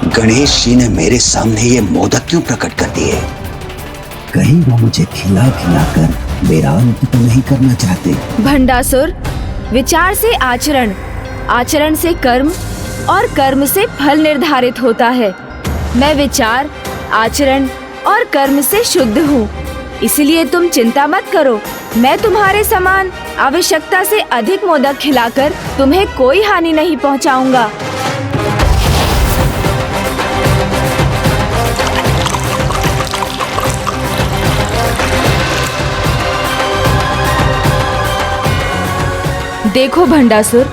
गणेश जी ने मेरे सामने ये मोदक क्यों प्रकट कर दिए? कहीं वो मुझे खिला खिला कर मेरा अंत तो नहीं करना चाहते। भंडासुर, विचार से आचरण, आचरण से कर्म और कर्म से फल निर्धारित होता है। मैं विचार, आचरण और कर्म से शुद्ध हूँ, इसलिए तुम चिंता मत करो। मैं तुम्हारे समान आवश्यकता से अधिक मोदक खिलाकर तुम्हें कोई हानि नहीं पहुँचाऊंगा। देखो भंडासुर,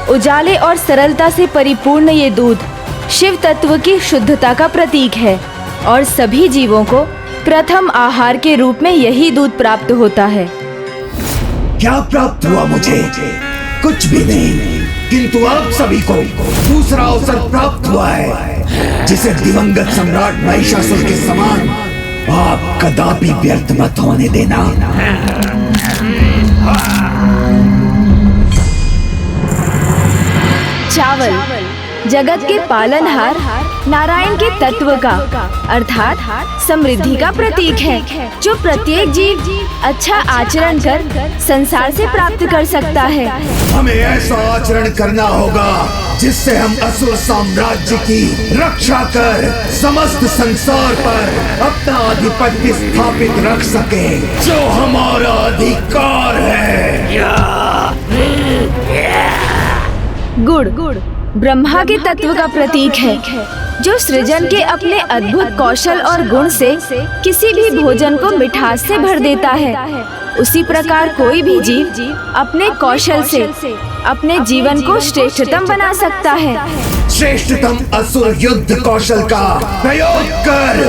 उजाले और सरलता से परिपूर्ण ये दूध शिव तत्व की शुद्धता का प्रतीक है और सभी जीवों को प्रथम आहार के रूप में यही दूध प्राप्त होता है। क्या प्राप्त हुआ मुझे? कुछ भी नहीं, किंतु आप सभी को दूसरा अवसर प्राप्त हुआ है, जिसे दिवंगत सम्राट महिषासुर के समान आप कदापि व्यर्थ मत होने देना। चावल जगत के पालनहार नारायण के तत्व का अर्थात समृद्धि का प्रतीक है, जो प्रत्येक जीव अच्छा आचरण कर संसार से प्राप्त कर सकता है। हमें ऐसा आचरण करना होगा जिससे हम असुर साम्राज्य की रक्षा कर समस्त संसार पर अपना आधिपत्य स्थापित रख सके, जो हमारा अधिकार है। गुड़ ब्रह्मा के तत्व का प्रतीक है, जो सृजन के अपने अद्भुत कौशल और गुण से किसी भी भोजन को मिठास से भर देता है। उसी प्रकार कोई भी जीव अपने कौशल से अपने जीवन को श्रेष्ठतम बना सकता है। श्रेष्ठतम असुर युद्ध कौशल का प्रयोग कर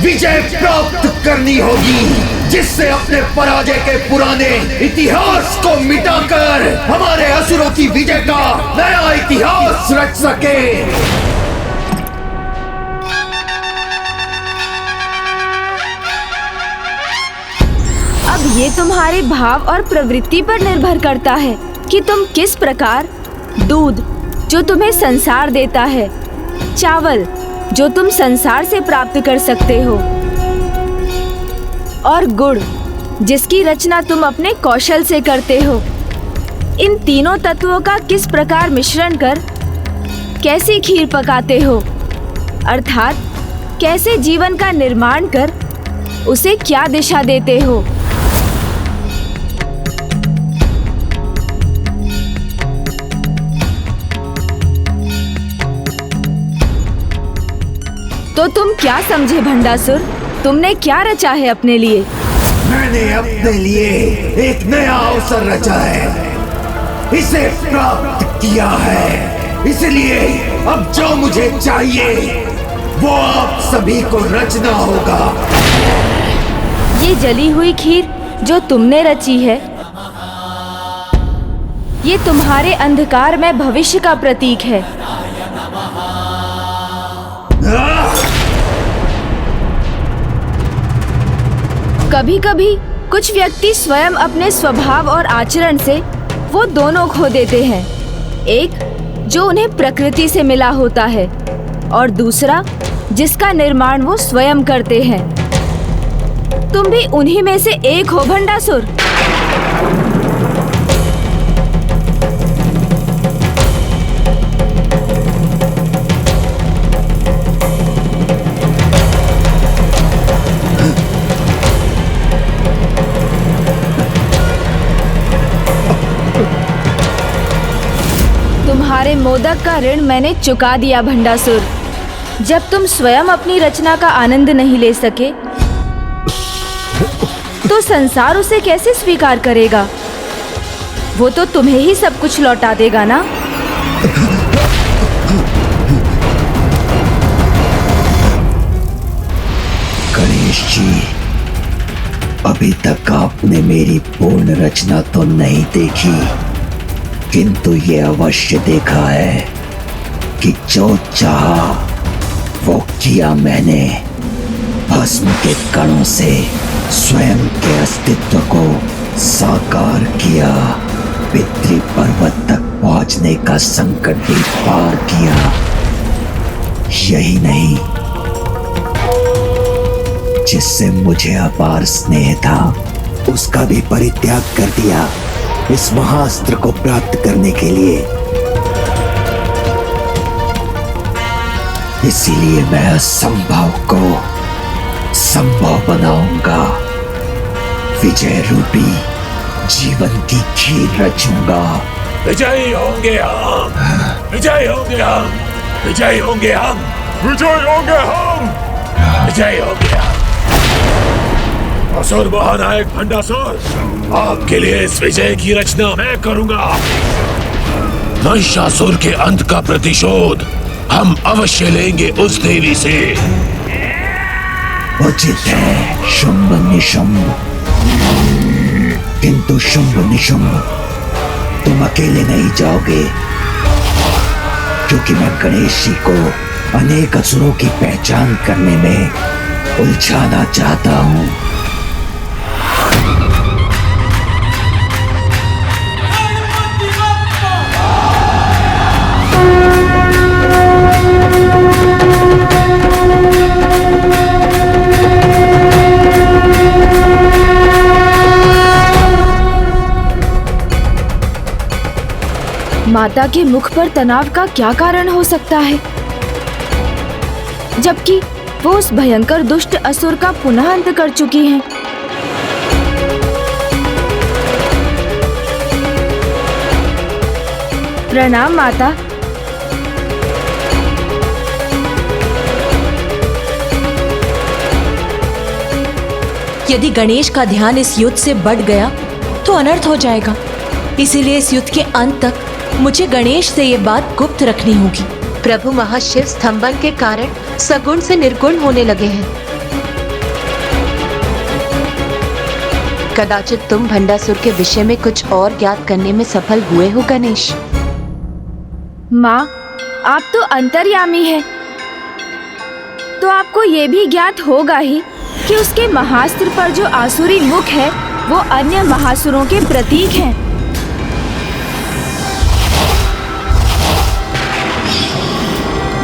विजय प्राप्त करनी होगी, जिससे अपने पराजय के पुराने इतिहास को मिटाकर हमारे असुरों की विजय का नया इतिहास रच सके। अब ये तुम्हारे भाव और प्रवृत्ति पर निर्भर करता है कि तुम किस प्रकार दूध, जो तुम्हें संसार देता है, चावल, जो तुम संसार से प्राप्त कर सकते हो, और गुड़, जिसकी रचना तुम अपने कौशल से करते हो, इन तीनों तत्वों का किस प्रकार मिश्रण कर कैसी खीर पकाते हो, अर्थात कैसे जीवन का निर्माण कर उसे क्या दिशा देते हो। तो तुम क्या समझे भंडासुर? तुमने क्या रचा है अपने लिए? मैंने अपने लिए एक नया अवसर रचा है, इसे प्राप्त किया है, इसलिए अब जो मुझे चाहिए वो आप सभी को रचना होगा। ये जली हुई खीर जो तुमने रची है, ये तुम्हारे अंधकार में भविष्य का प्रतीक है। कभी कभी कुछ व्यक्ति स्वयं अपने स्वभाव और आचरण से वो दोनों खो देते हैं, एक जो उन्हें प्रकृति से मिला होता है और दूसरा जिसका निर्माण वो स्वयं करते हैं। तुम भी उन्हीं में से एक हो भंडासुर। तुम्हारे मोदक का ऋण मैंने चुका दिया भंडासुर। जब तुम स्वयं अपनी रचना का आनंद नहीं ले सके तो संसार उसे कैसे स्वीकार करेगा? वो तो तुम्हें ही सब कुछ लौटा देगा ना। गणेश जी, अभी तक आपने मेरी पूर्ण रचना तो नहीं देखी, किंतु ये अवश्य देखा है कि जो चाहा वो किया मैंने। भस्म के कणों से स्वयं के अस्तित्व को साकार किया, पितृ पर्वत तक पहुंचने का संकट भी पार किया। यही नहीं, जिससे मुझे अपार स्नेह था उसका भी परित्याग कर दिया इस महाअस्त्र को प्राप्त करने के लिए। इसीलिए मैं असंभव को संभव बनाऊंगा। विजय रूपी जीवन की खीर रचूंगा। विजयी होंगे हम, विजयी होंगे हम, विजयी होंगे हम, विजयी होंगे हम, विजयी होंगे हम। असुर महानायक भंडासुर, आपके लिए इस विजय की रचना मैं करूंगा। महिषासुर के अंत का प्रतिशोध हम अवश्य लेंगे उस देवी से। उचित है शुंभ निशुंभ, किंतु शुंभ निशुंभ तुम अकेले नहीं जाओगे, क्योंकि मैं गणेश जी को अनेक असुरों की पहचान करने में उलझाना चाहता हूं। माता के मुख पर तनाव का क्या कारण हो सकता है, जबकि वो उस भयंकर दुष्ट असुर का पुनः अंत कर चुकी हैं। प्रणाम माता। यदि गणेश का ध्यान इस युद्ध से बढ़ गया तो अनर्थ हो जाएगा। इसीलिए इस युद्ध के अंत तक मुझे गणेश से ये बात गुप्त रखनी होगी। प्रभु महाशिव स्तंभन के कारण सगुण से निर्गुण होने लगे हैं। कदाचित तुम भंडासुर के विषय में कुछ और ज्ञात करने में सफल हुए हो गणेश। माँ, आप तो अंतर्यामी हैं, तो आपको ये भी ज्ञात होगा ही कि उसके महास्त्र पर जो आसुरी मुख है वो अन्य महासुरों के प्रतीक हैं।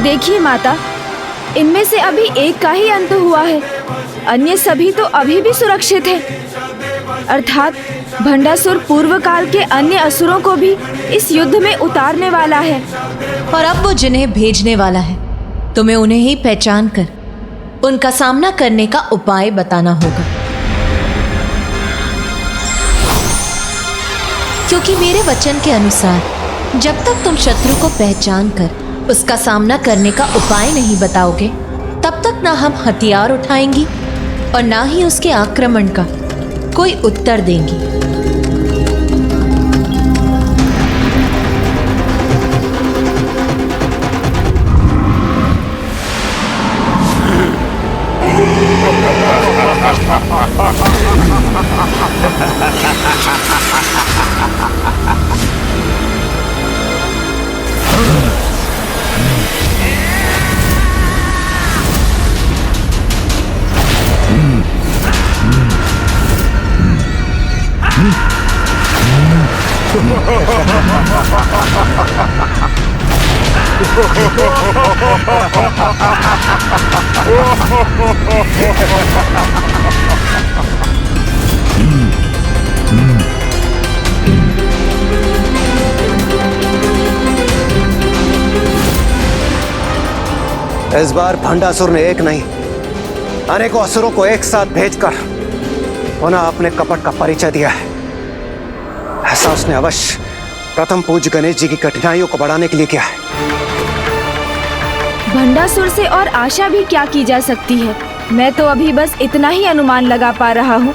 देखिए माता, इनमें से अभी एक का ही अंत हुआ है, अन्य सभी तो अभी भी सुरक्षित हैं। अर्थात भंडासुर पूर्व काल के अन्य असुरों को भी इस युद्ध में उतारने वाला है। और अब वो जिन्हें भेजने वाला है, तुम्हें उन्हें ही पहचान कर उनका सामना करने का उपाय बताना होगा। क्योंकि मेरे वचन के अनुसार जब तक तुम शत्रु को पहचान कर उसका सामना करने का उपाय नहीं बताओगे, तब तक ना हम हथियार उठाएंगी और ना ही उसके आक्रमण का कोई उत्तर देंगी। इस बार भंडासुर ने एक नहीं अनेकों असुरों को एक साथ भेजकर पुनः अपने कपट का परिचय दिया है। ऐसा उसने अवश्य प्रथम पूज्य गणेश जी की कठिनाइयों को बढ़ाने के लिए किया है। भंडासुर से और आशा भी क्या की जा सकती है। मैं तो अभी बस इतना ही अनुमान लगा पा रहा हूँ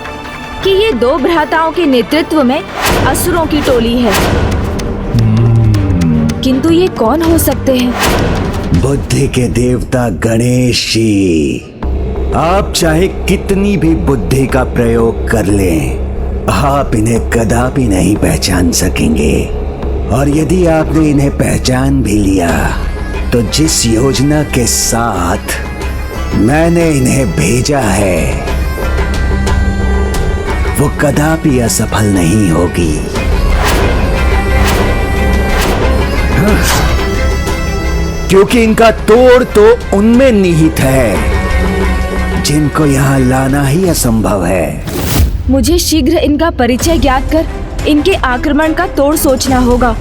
कि ये दो भ्राताओं के नेतृत्व में असुरों की टोली है, किंतु ये कौन हो सकते हैं? बुद्धि के देवता गणेश जी, आप चाहे कितनी भी बुद्धि का प्रयोग कर लें, आप इन्हें कदापि नहीं पहचान सकेंगे। और यदि आपने इन्हें पहचान भी लिया तो जिस योजना के साथ मैंने इन्हें भेजा है वो कदापि असफल नहीं होगी। क्योंकि इनका तोड़ तो उनमें निहित है जिनको यहाँ लाना ही असंभव है। मुझे शीघ्र इनका परिचय ज्ञात कर इनके आक्रमण का तोड़ सोचना होगा।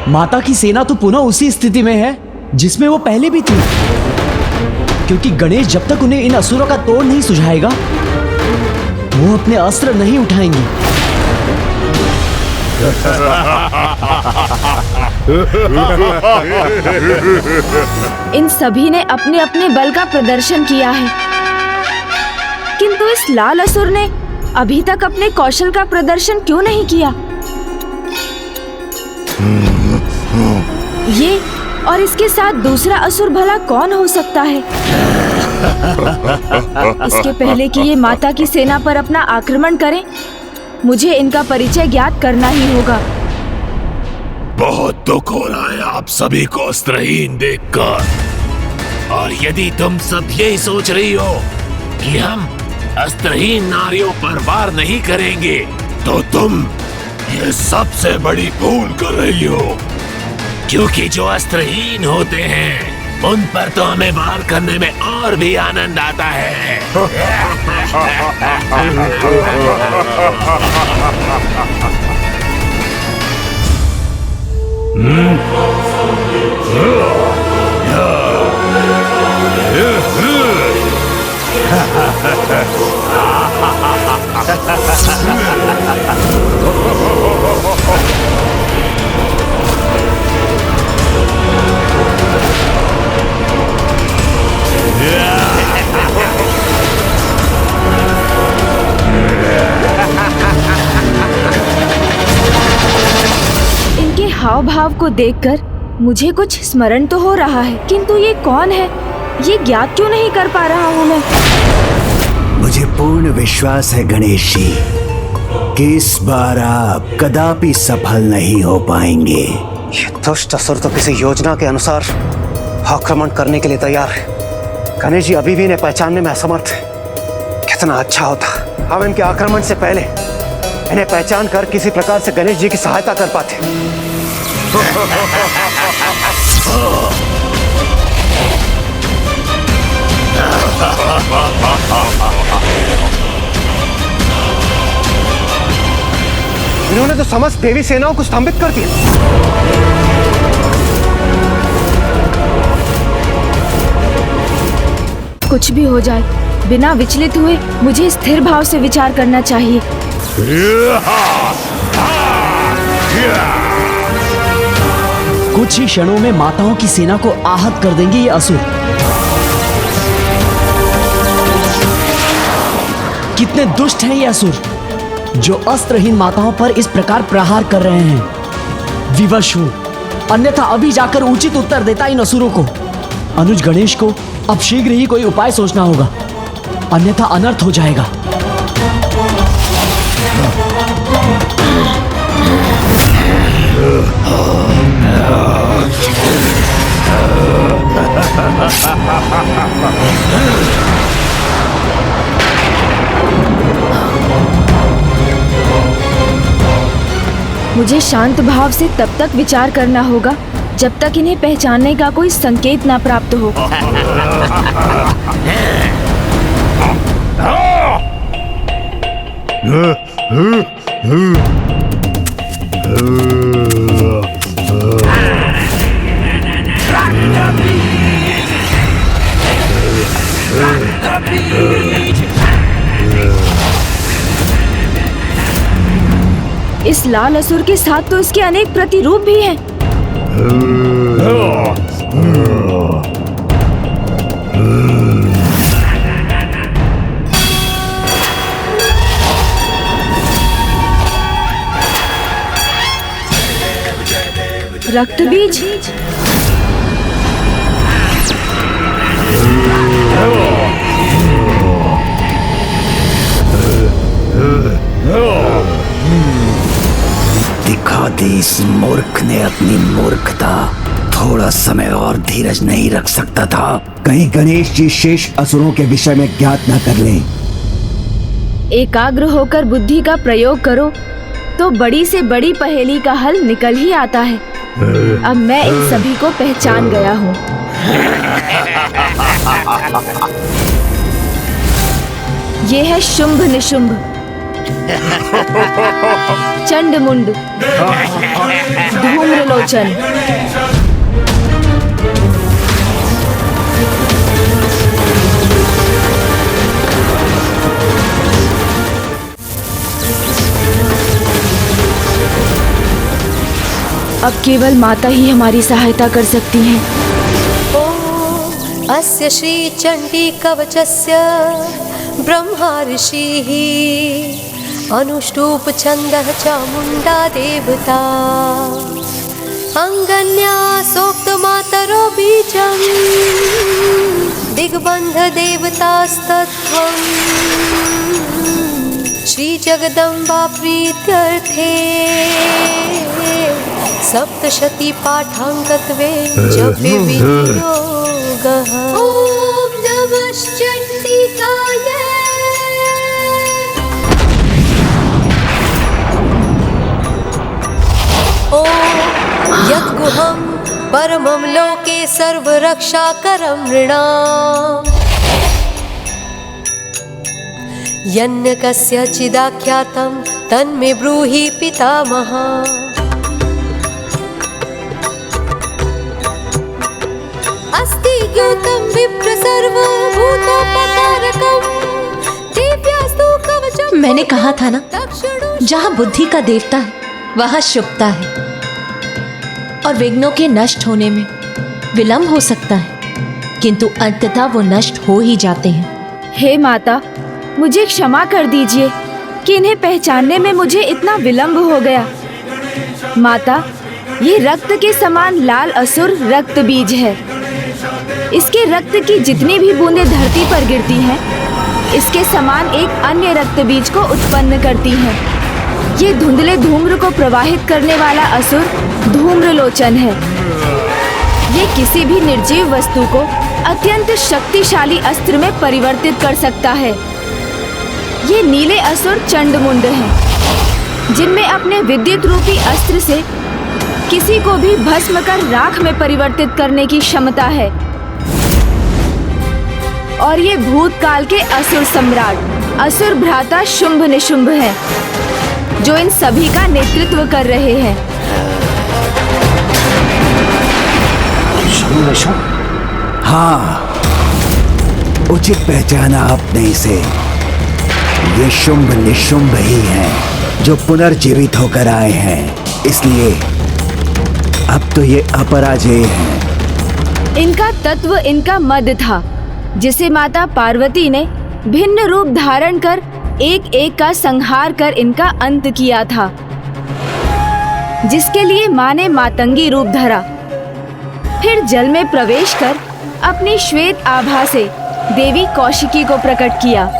माता की सेना तो पुनः उसी स्थिति में है जिसमें वो पहले भी थी, क्योंकि गणेश जब तक उन्हें इन असुरों का तोड़ नहीं सुझाएगा वो अपने अस्त्र नहीं उठाएंगी। इन सभी ने अपने अपने बल का प्रदर्शन किया है, किंतु इस लाल असुर ने अभी तक अपने कौशल का प्रदर्शन क्यों नहीं किया? ये और इसके साथ दूसरा असुर भला कौन हो सकता है? इसके पहले कि ये माता की सेना पर अपना आक्रमण करें, मुझे इनका परिचय ज्ञात करना ही होगा। बहुत दुख हो रहा है आप सभी को अस्त्रहीन देखकर। और यदि तुम सब यही सोच रही हो कि हम अस्त्रहीन नारियों पर वार नहीं करेंगे, तो तुम ये सबसे बड़ी भूल कर रही हो। क्योंकि जो अस्त्रहीन होते हैं उन पर तो हमें वार करने में और भी आनंद आता है। इनके हाव भाव को देखकर मुझे कुछ स्मरण तो हो रहा है, किंतु ये कौन है ये ज्ञात क्यों नहीं कर पा रहा हूँ मैं। मुझे पूर्ण विश्वास है गणेश जी कि इस बार आप कदापि सफल नहीं हो पाएंगे। ये दुष्ट असुर तो किसी योजना के अनुसार आक्रमण करने के लिए तैयार है। गणेश जी अभी भी इन्हें पहचानने में असमर्थ है। कितना अच्छा होता हम इनके आक्रमण से पहले इन्हें पहचान कर किसी प्रकार से गणेश जी की सहायता कर पाते। इन्होंने तो समस्त देवी सेनाओं को स्तंभित कर दिया। कुछ भी हो जाए, बिना विचलित हुए मुझे स्थिर भाव से विचार करना चाहिए। कुछ ही क्षणों में माताओं की सेना को आहत कर देंगे ये असुर। कितने दुष्ट हैं ये असुर जो अस्त्रहीन माताओं पर इस प्रकार प्रहार कर रहे हैं। विवश हूं, अन्यथा अभी जाकर उचित उत्तर देता इन असुरों को। अनुज गणेश को अब शीघ्र ही कोई उपाय सोचना होगा, अन्यथा अनर्थ हो जाएगा। मुझे शांत भाव से तब तक विचार करना होगा जब तक इन्हें पहचानने का कोई संकेत ना प्राप्त हो। इस लाल असुर के साथ तो इसके अनेक प्रतिरूप भी हैं। रक्त बीज। दिखा दी इस मूर्ख ने अपनी मूर्खता। थोड़ा समय और धीरज नहीं रख सकता था। कहीं गणेश जी शेष असुरों के विषय में ज्ञात न कर लें। एकाग्र होकर बुद्धि का प्रयोग करो तो बड़ी से बड़ी पहेली का हल निकल ही आता है। अब मैं इन सभी को पहचान गया हूँ। ये है शुंभ निशुंभ, चंडमुंड, धूम्रलोचन, अब केवल माता ही हमारी सहायता कर सकती हैं। ॐ अस्य श्री चंडी कवचस्य ब्रह्मा ऋषिः अनुष्टुप छन्दः चामुण्डा देवता अंगन्या सोक्त मातरो बीजं दिग्बन्ध देवतास्तत्त्वम् श्री जगदम्बा प्रीत्यर्थे सप्तशती पाठांगत्वे जपे विनियोगः। ॐ नमः चण्डिकाय। ॐ यद्गुहं परमं लोके सर्वरक्षाकरं नृणाम् यन्न कस्यचिदाख्यातं तन्मे ब्रूहि पितामह। अस्ति ज्ञातं विप्र सर्वभूतोपकारकं दिव्यास्तु कवचम्। मैंने कहा था ना, जहाँ बुद्धि का देवता है वहाँ शुभता है और विघ्नों के नष्ट होने में विलंब हो सकता है, किंतु अंततः वो नष्ट हो ही जाते हैं। हे माता, मुझे क्षमा कर दीजिए कि इन्हें पहचानने में मुझे इतना विलंब हो गया। माता, ये रक्त के समान लाल असुर रक्त बीज है। इसके रक्त की जितनी भी बूंदें धरती पर गिरती हैं, इसके समान एक अन्य रक्त बीज को उत्पन्न करती हैं। ये धुंधले धूम्र को प्रवाहित करने वाला असुर धूम्रलोचन है। ये किसी भी निर्जीव वस्तु को अत्यंत शक्तिशाली अस्त्र में परिवर्तित कर सकता है। ये नीले असुर चंडमुंड हैं, जिनमें अपने विद्युत रूपी अस्त्र से किसी को भी भस्म कर राख में परिवर्तित करने की क्षमता है। और ये भूतकाल के असुर सम्राट असुर भ्राता शुंभ निशुंभ हैं, जो इन सभी का नेतृत्व कर रहे हैं। हाँ, उचित पहचाना आपने इसे। ये शुंभ निशुंभ ही हैं, जो पुनर्जीवित होकर आए हैं। इसलिए अब तो ये अपराजेय हैं। इनका तत्व इनका मद था, जिसे माता पार्वती ने भिन्न रूप धारण कर एक एक का संहार कर इनका अंत किया था, जिसके लिए माँ ने मातंगी रूप धरा। फिर जल में प्रवेश कर अपनी श्वेत आभा से देवी कौशिकी को प्रकट किया,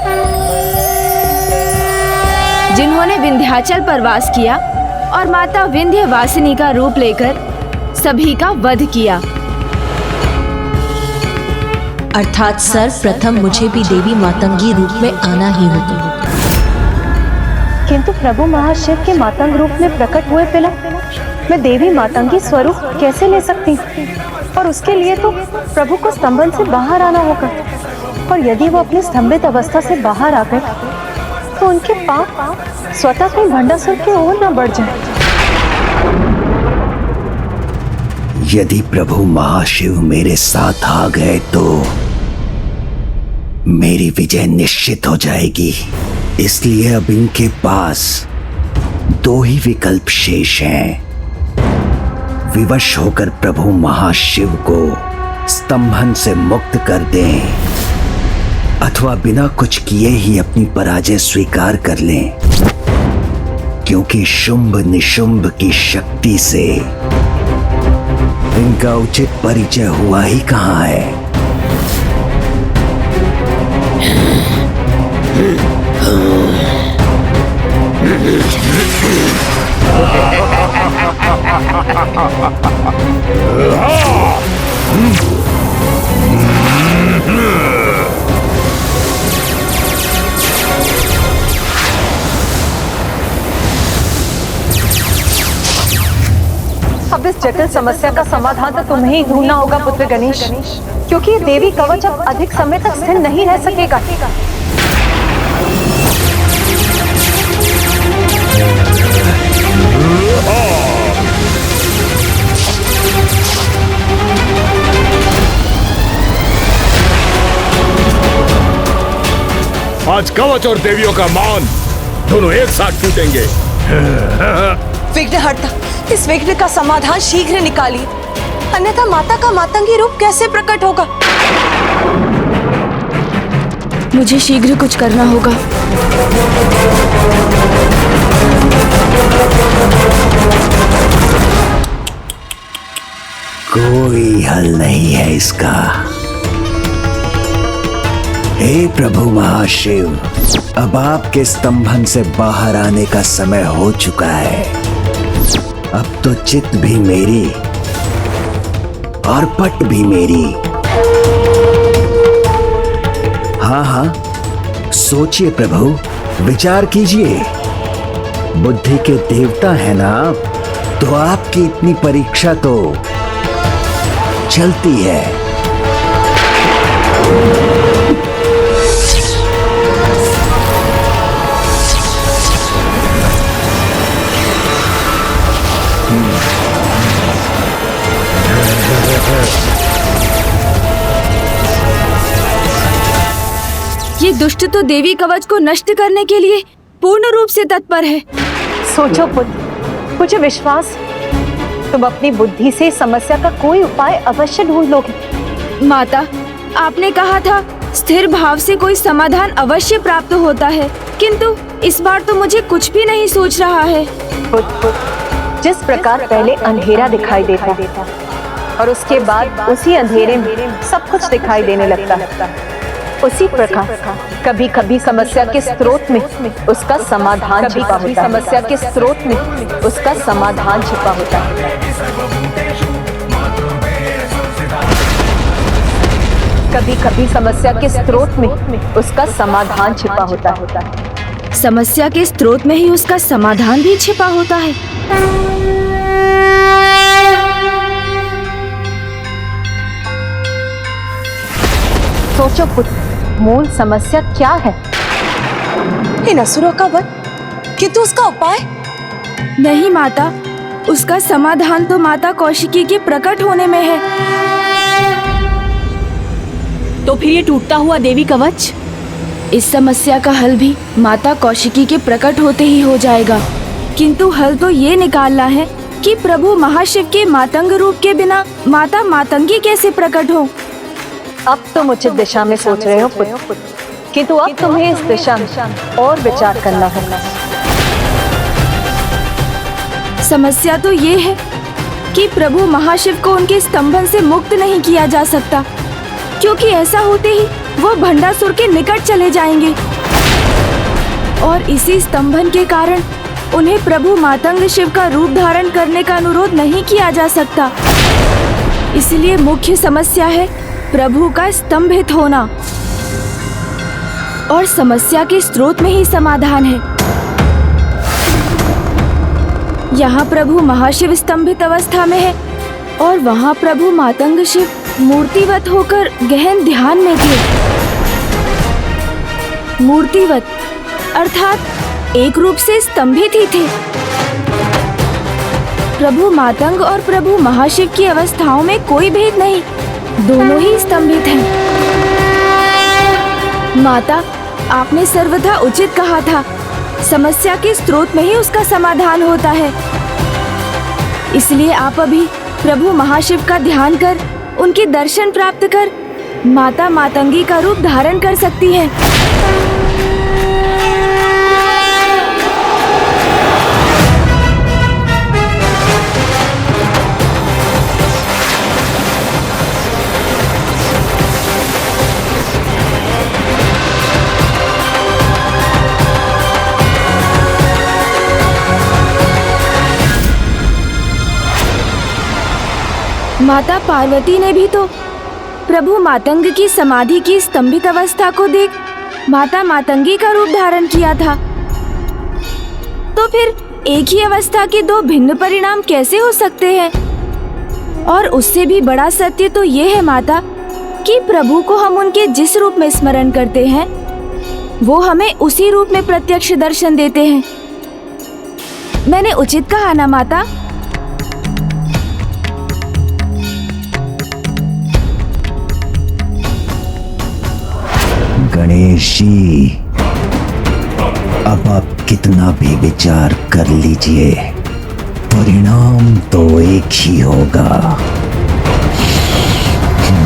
जिन्होंने विंध्याचल पर वास किया और माता विंध्यवासिनी का रूप लेकर सभी का वध किया। अर्थात सर्वप्रथम मुझे भी देवी मातंगी रूप में आना ही होगा। किंतु प्रभु महाशिव के मातंग रूप में प्रकट हुए पिला मैं देवी मातंगी स्वरूप कैसे ले सकती हूँ? और उसके लिए तो प्रभु को स्तंभन से बाहर आना होगा। और यदि वो अपनी स्तंभित अवस्था से बाहर आ गए तो उनके पाप स्वतः कहीं भंडासुर की ओर न बढ़ जाए। यदि प्रभु महाशिव मेरे साथ आ गए तो मेरी विजय निश्चित हो जाएगी। इसलिए अब इनके पास दो ही विकल्प शेष हैं। विवश होकर प्रभु महाशिव को स्तंभन से मुक्त कर दें अथवा बिना कुछ किए ही अपनी पराजय स्वीकार कर लें, क्योंकि शुंभ निशुंभ की शक्ति से इनका उचित परिचय हुआ ही कहां है। अब इस जटिल समस्या का समाधान तो तुम्हें ही ढूंढना होगा पुत्र गणेश, क्योंकि ये देवी कवच अब अधिक समय तक स्थिर नहीं रह सकेगा। आज कवच और देवियों का मान दोनों एक साथ टूटेंगे। विघ्नहर्ता, इस विघ्न का समाधान शीघ्र निकालिए, अन्यथा माता का मातंगी रूप कैसे प्रकट होगा? मुझे शीघ्र कुछ करना होगा। कोई हल नहीं है इसका। हे प्रभु महाशिव, अब आपके स्तंभन से बाहर आने का समय हो चुका है। अब तो चित भी मेरी और पट भी मेरी। हाँ हाँ, सोचिए प्रभु, विचार कीजिए। बुद्धि के देवता है ना आप, तो आपकी इतनी परीक्षा तो चलती है। ये दुष्ट तो देवी कवच को नष्ट करने के लिए पूर्ण रूप से तत्पर है। सोचो पुत्र, मुझे विश्वास, तुम अपनी बुद्धि से समस्या का कोई उपाय अवश्य ढूंढ लोगे। माता, आपने कहा था स्थिर भाव से कोई समाधान अवश्य प्राप्त होता है, किंतु इस बार तो मुझे कुछ भी नहीं सोच रहा है। जिस प्रकार पहले अंधेरा दिखाई देता और उसके बाद उसी अंधेरे में सब कुछ दिखाई देने लगता, उसी प्रकार कभी कभी समस्या के स्रोत में उसका समाधान छिपा होता है। समस्या के स्रोत में उसका समाधान छिपा होता है। कभी कभी समस्या के स्रोत में उसका समाधान छिपा होता है। समस्या के स्रोत में ही उसका समाधान भी छिपा होता है। सोचो पुत्र, मूल समस्या क्या है? इन असुरों का वध, किंतु उसका उपाय? नहीं माता, उसका समाधान तो माता कौशिकी के प्रकट होने में है। तो फिर ये टूटता हुआ देवी कवच? इस समस्या का हल भी माता कौशिकी के प्रकट होते ही हो जाएगा, किंतु हल तो ये निकालना है कि प्रभु महाशिव के मातंग रूप के बिना माता मातंगी कैसे प्रकट हो। अब तुम उचित दिशा में सोच रहे हो पुत्र, किंतु अब तुम्हें इस दिशा में और विचार करना होगा। समस्या तो ये है कि प्रभु महाशिव को उनके स्तंभन से मुक्त नहीं किया जा सकता, क्योंकि ऐसा होते ही वो भंडासुर के निकट चले जाएंगे और इसी स्तंभन के कारण उन्हें प्रभु मातंग शिव का रूप धारण करने का अनुरोध नहीं किया जा सकता। इसलिए मुख्य समस्या है प्रभु का स्तंभित होना, और समस्या के स्रोत में ही समाधान है। यहाँ प्रभु महाशिव स्तंभित अवस्था में है और वहाँ प्रभु मातंग शिव मूर्तिवत होकर गहन ध्यान में थे। मूर्तिवत अर्थात एक रूप से स्तंभित ही थे। प्रभु मातंग और प्रभु महाशिव की अवस्थाओं में कोई भेद नहीं, दोनों ही स्तंभित हैं। माता, आपने सर्वथा उचित कहा था, समस्या के स्रोत में ही उसका समाधान होता है। इसलिए आप अभी प्रभु महाशिव का ध्यान कर, उनके दर्शन प्राप्त कर माता मातंगी का रूप धारण कर सकती हैं। माता पार्वती ने भी तो प्रभु मातंग की समाधि की स्तंभित अवस्था को देख माता मातंगी का रूप धारण किया था। तो फिर एक ही अवस्था के दो भिन्न परिणाम कैसे हो सकते हैं? और उससे भी बड़ा सत्य तो ये है माता कि प्रभु को हम उनके जिस रूप में स्मरण करते हैं वो हमें उसी रूप में प्रत्यक्ष दर्शन देते हैं। मैंने उचित कहा ना माता? गणेश जी, अब आप कितना भी विचार कर लीजिए, परिणाम तो एक ही होगा,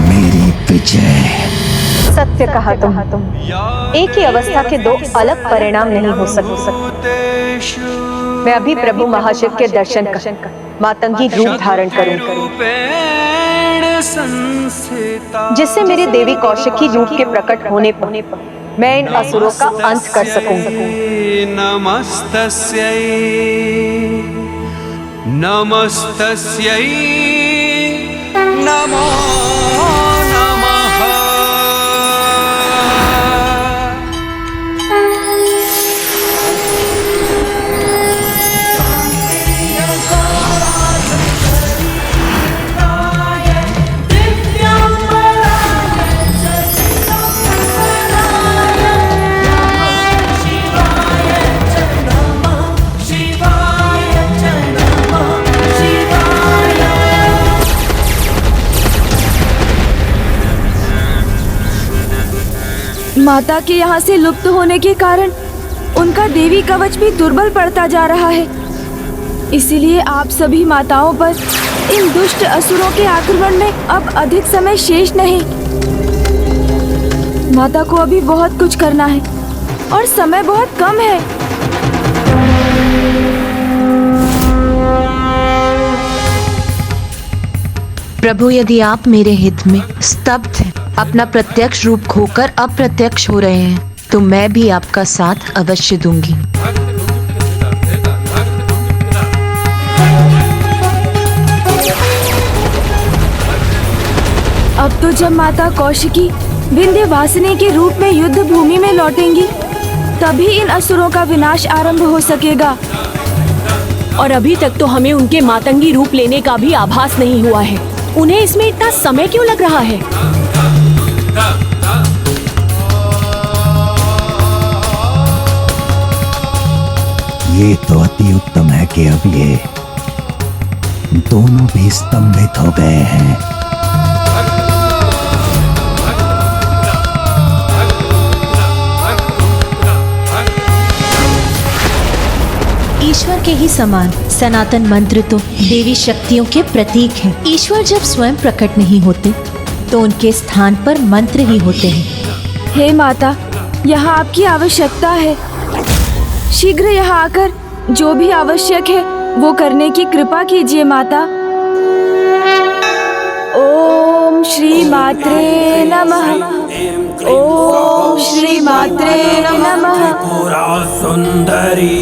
मेरी विजय। सत्य कहा तुम। एक ही अवस्था के दो अलग परिणाम नहीं हो सकते। मैं अभी प्रभु महाशिव के दर्शन कर मातंगी रूप धारण करूंगा, जिससे मेरे देवी कौशिकी रूप के प्रकट होने पर मैं इन असुरों का अंत कर सकूंगा। नमस्तस्यै नमस्तस्यै नमो नमः। माता के यहाँ से लुप्त होने के कारण उनका देवी कवच भी दुर्बल पड़ता जा रहा है। इसीलिए आप सभी माताओं पर इन दुष्ट असुरों के आक्रमण में अब अधिक समय शेष नहीं। माता को अभी बहुत कुछ करना है और समय बहुत कम है। प्रभु, यदि आप मेरे हित में स्तब्ध हैं, अपना प्रत्यक्ष रूप खोकर अप्रत्यक्ष हो रहे हैं, तो मैं भी आपका साथ अवश्य दूंगी। अब तो जब माता कौशिकी विंध्यवासिनी के रूप में युद्ध भूमि में लौटेंगी, तभी इन असुरों का विनाश आरंभ हो सकेगा। और अभी तक तो हमें उनके मातंगी रूप लेने का भी आभास नहीं हुआ है। उन्हें इसमें इतना समय क्यों लग रहा है? ये तो अति उत्तम है कि अब ये दोनों भी स्तंभित हो गए हैं। ईश्वर के ही समान सनातन मंत्र तो देवी शक्तियों के प्रतीक हैं। ईश्वर जब स्वयं प्रकट नहीं होते तो उनके स्थान पर मंत्र ही होते हैं। हे माता, यहाँ आपकी आवश्यकता है। शीघ्र यहाँ आकर जो भी आवश्यक है वो करने की कृपा कीजिए माता। ओम श्री मात्रे नमः। ओम श्री मात्रे नमः। सुंदरी,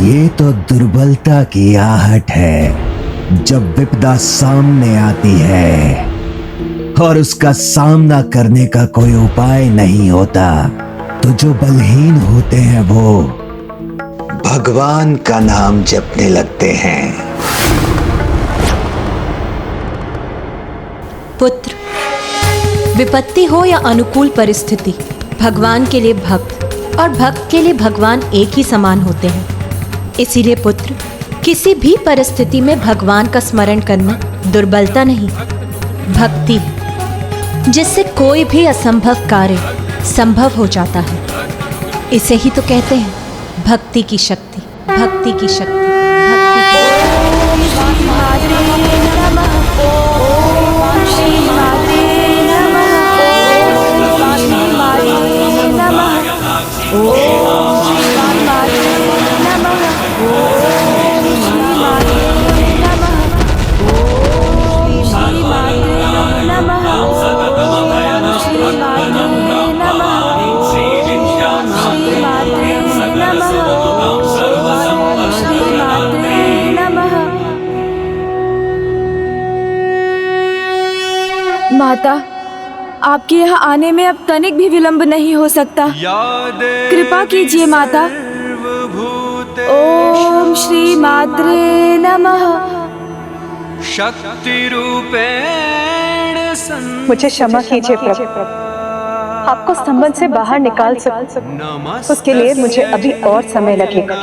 ये तो दुर्बलता की आहट है। जब विपदा सामने आती है और उसका सामना करने का कोई उपाय नहीं होता, तो जो बलहीन होते हैं वो भगवान का नाम जपने लगते हैं। पुत्र, विपत्ति हो या अनुकूल परिस्थिति, भगवान के लिए भक्त और भक्त के लिए भगवान एक ही समान होते हैं। इसीलिए पुत्र, किसी भी परिस्थिति में भगवान का स्मरण करना दुर्बलता नहीं, भक्ति है, जिससे कोई भी असंभव कार्य संभव हो जाता है। इसे ही तो कहते हैं भक्ति की शक्ति, भक्ति की शक्ति, भक्ति की माता, आपके यहाँ आने में अब तनिक भी विलंब नहीं हो सकता। कृपा कीजिए माता। ओम श्री मात्रे नमः। शक्ति रूपेण मुझे क्षमा कीजिए प्रभु, आपको स्तंभन से बाहर निकाल सकूं, उसके लिए मुझे अभी और समय लगेगा।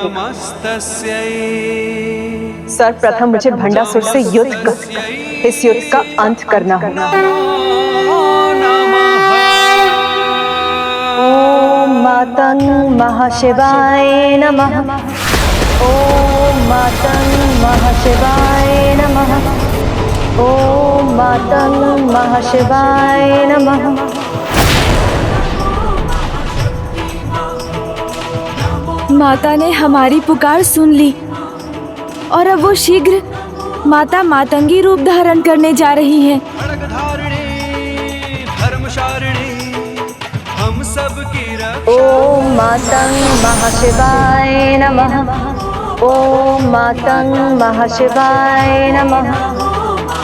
सर्वप्रथम मुझे भंडासुर से युद्ध कर इस युद्ध का अंत करना होगा। ओम मातंग महाशिवाय नमः। ओम मातंग महाशिवाय नमः। ओम मातंग महाशिवाय नमः। माता ने हमारी पुकार सुन ली और अब वो शीघ्र माता मातंगी रूप धारण करने जा रही हैं। ओम मातंग महाशिवाय नमः। ओम मातंग महाशिवाय नमः।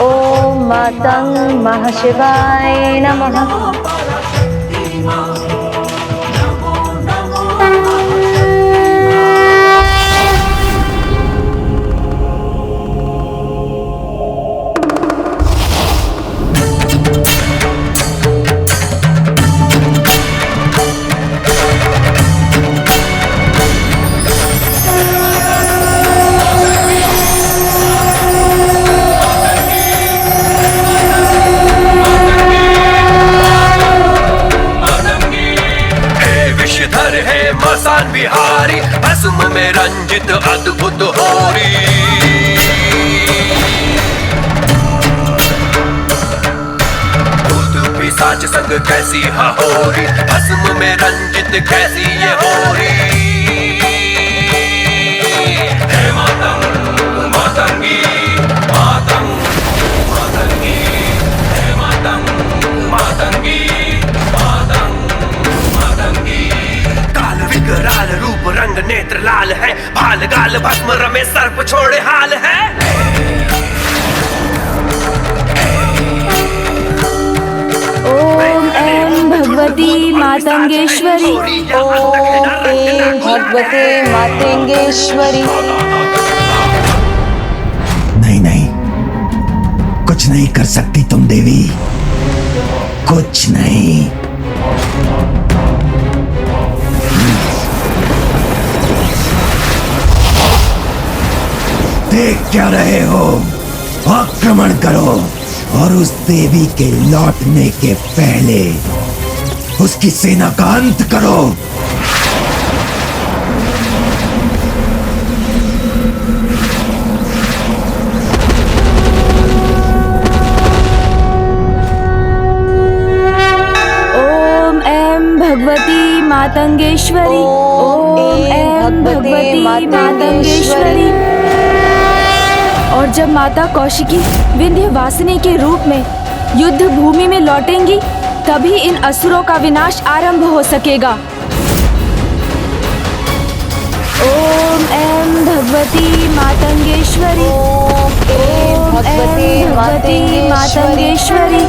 ओम मातंग महाशिवाय नमः। मसान बिहारी भस्म में रंजित अद्भुत होरी। भूत पिशाच संग कैसी हहोरी, भस्म में रंजित कैसी ये होरी। हे मातंग मातंगी मातंग मातंगी, हे मातंग मातंगी मातंग मातंगी। विकराल रूप रंग नेत्र लाल है, भाल गाल भस्म रमे सर्प छोड़े हाल है। ओम ऐं भगवती मातंगेश्वरी। ओम ऐं भगवते मातंगेश्वरी। नहीं नहीं, कुछ नहीं कर सकती तुम देवी, कुछ नहीं। देख क्या रहे हो? आक्रमण करो और उस देवी के लौटने के पहले उसकी सेना का अंत करो। ओम ऐं भगवती मातंगेश्वरी। ओम ऐं भगवती मातंगेश्वरी। और जब माता कौशिकी विंध्यवासिनी के रूप में युद्ध भूमि में लौटेंगी, तभी इन असुरों का विनाश आरंभ हो सकेगा। ओम ऐं भगवती मातंगेश्वरी। ओम ऐं भगवती मातंगेश्वरी।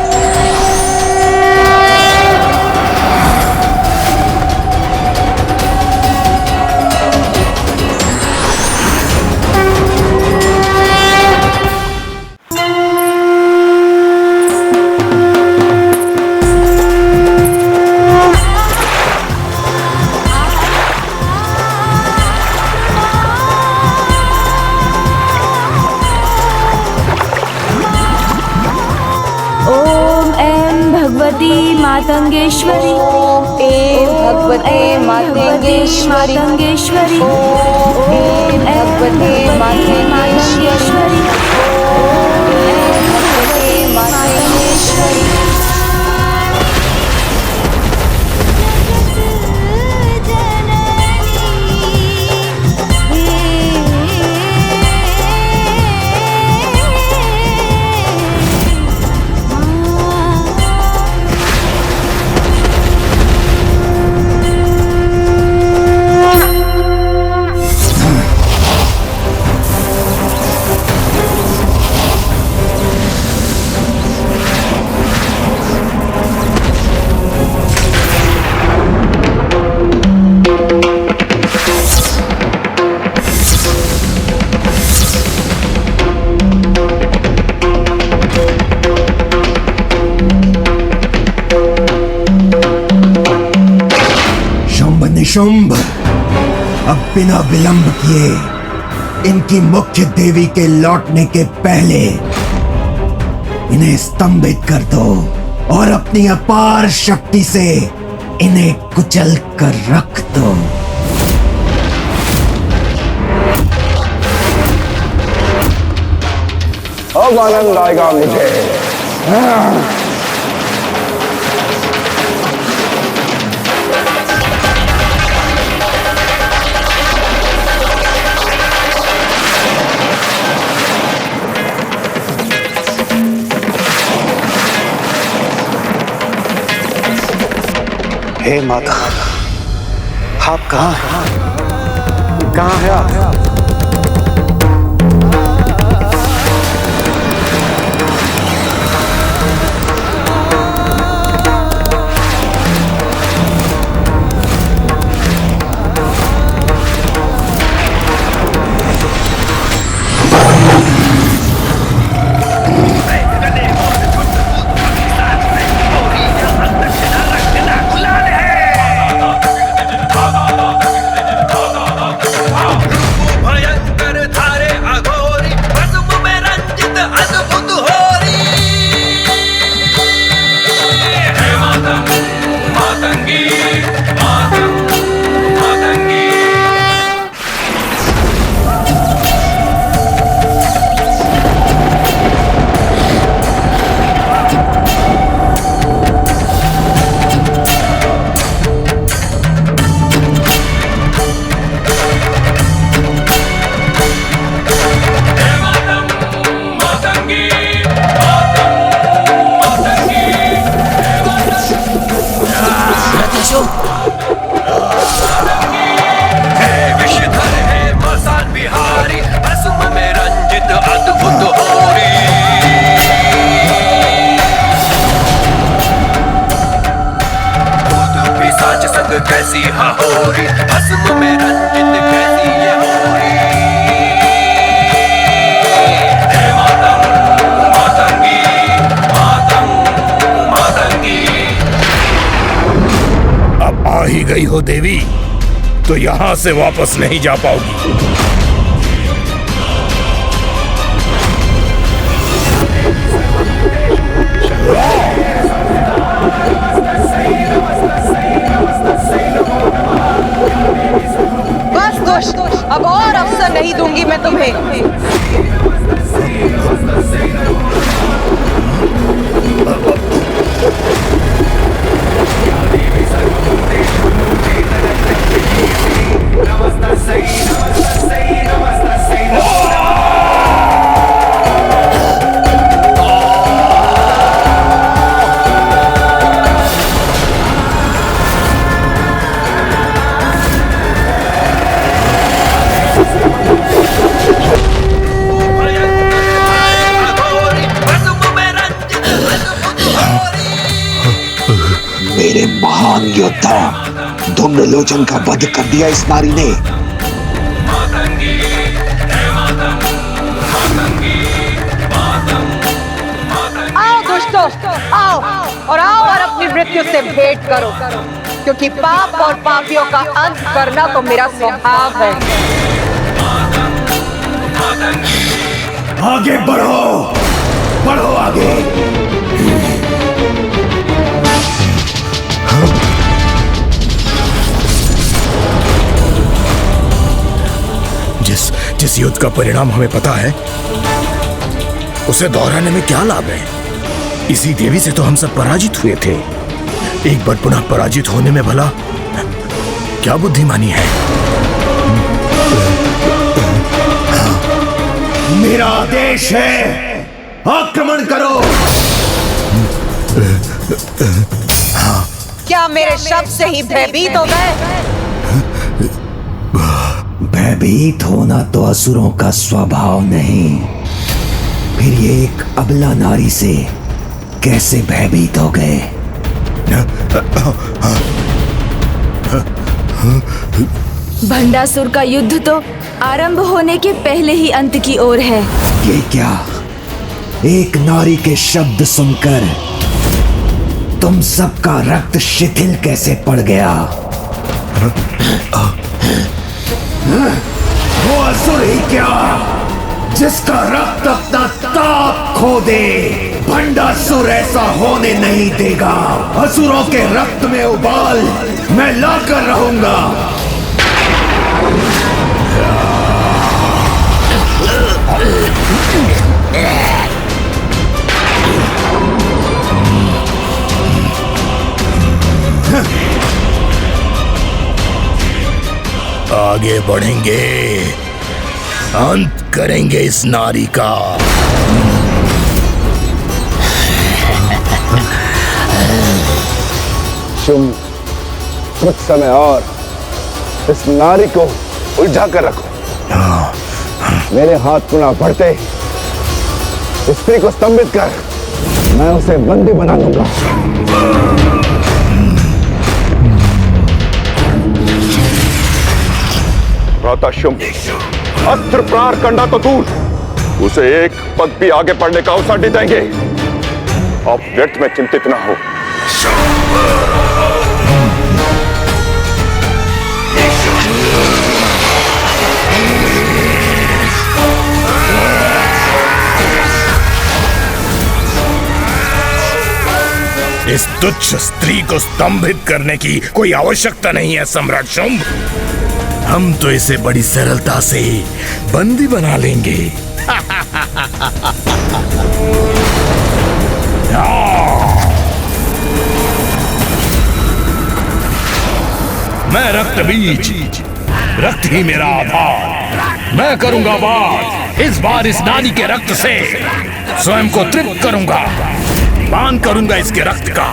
मातंगेश्वरी। ओम ऐं भगवते मातंगेश्वरी। मातंगेश्वरी। ओम ऐं भगवते मातंगेश्वरी। ओम ऐं भगवते मातंगेश्वरी। निशुंभ, अब बिना विलंब किए इनकी मुख्य देवी के लौटने के पहले इन्हें स्तंभित कर दो और अपनी अपार शक्ति से इन्हें कुचल कर रख दो। अब आनंद आएगा मुझे। हे माता, आप कहाँ हैं? कहाँ हैं आप? कैसी हाहोरी भस्म में रंजित कैसी ये होरी। हे मातंग मातंगी मातंग मातंगी। अब आ ही गई हो देवी तो यहां से वापस नहीं जा पाओगी। बस दुष्ट, अब और अवसर नहीं दूंगी मैं तुम्हें। मेरे महान योद्धा धूम्रलोचन का वध कर दिया इस नारी ने। आओ दुष्टों, आओ और आओ और अपनी मृत्यु से भेंट करो, क्योंकि पाप और पापियों का अंत करना तो मेरा स्वभाव है। आगे बढ़ो, बढ़ो आगे। जिस युद्ध का परिणाम हमें पता है, उसे दोहराने में क्या लाभ है? इसी देवी से तो हम सब पराजित हुए थे। एक बार पुनः पराजित होने में भला क्या बुद्धिमानी है? मेरा आदेश है, आक्रमण करो। क्या मेरे शब्द से ही भयभीत हो गए? भयभीत होना तो असुरों का स्वभाव नहीं, फिर ये एक अबला नारी से कैसे भयभीत हो गए? भंडासुर का युद्ध तो आरंभ होने के पहले ही अंत की ओर है। ये क्या? एक नारी के शब्द सुनकर तुम सबका रक्त शिथिल कैसे पड़ गया? वो असुर ही क्या जिसका रक्त अपना ताप खो दे? भंडासुर ऐसा होने नहीं देगा। असुरों के रक्त में उबाल मैं लाकर रहूंगा। आगे बढ़ेंगे, अंत करेंगे इस नारी का। शुंभ, कुछ समय और इस नारी को उलझा कर रखो। मेरे हाथ पुनः बढ़ते स्त्री को स्तंभित कर मैं उसे बंदी बना लूंगा। भ्राता शुंभ, अस्त्र प्रहार करना तो दूर, उसे एक पग भी आगे बढ़ने का अवसर नहीं देंगे। आप व्यर्थ में चिंतित ना हो। इस तुच्छ स्त्री को स्तंभित करने की कोई आवश्यकता नहीं है सम्राट शुंभ। हम तो इसे बड़ी सरलता से बंदी बना लेंगे। मैं रक्त बीज, रक्त ही मेरा आधार। मैं करूंगा वार। इस बार इस नानी के रक्त से स्वयं को तृप्त करूंगा, पान करूंगा इसके रक्त का।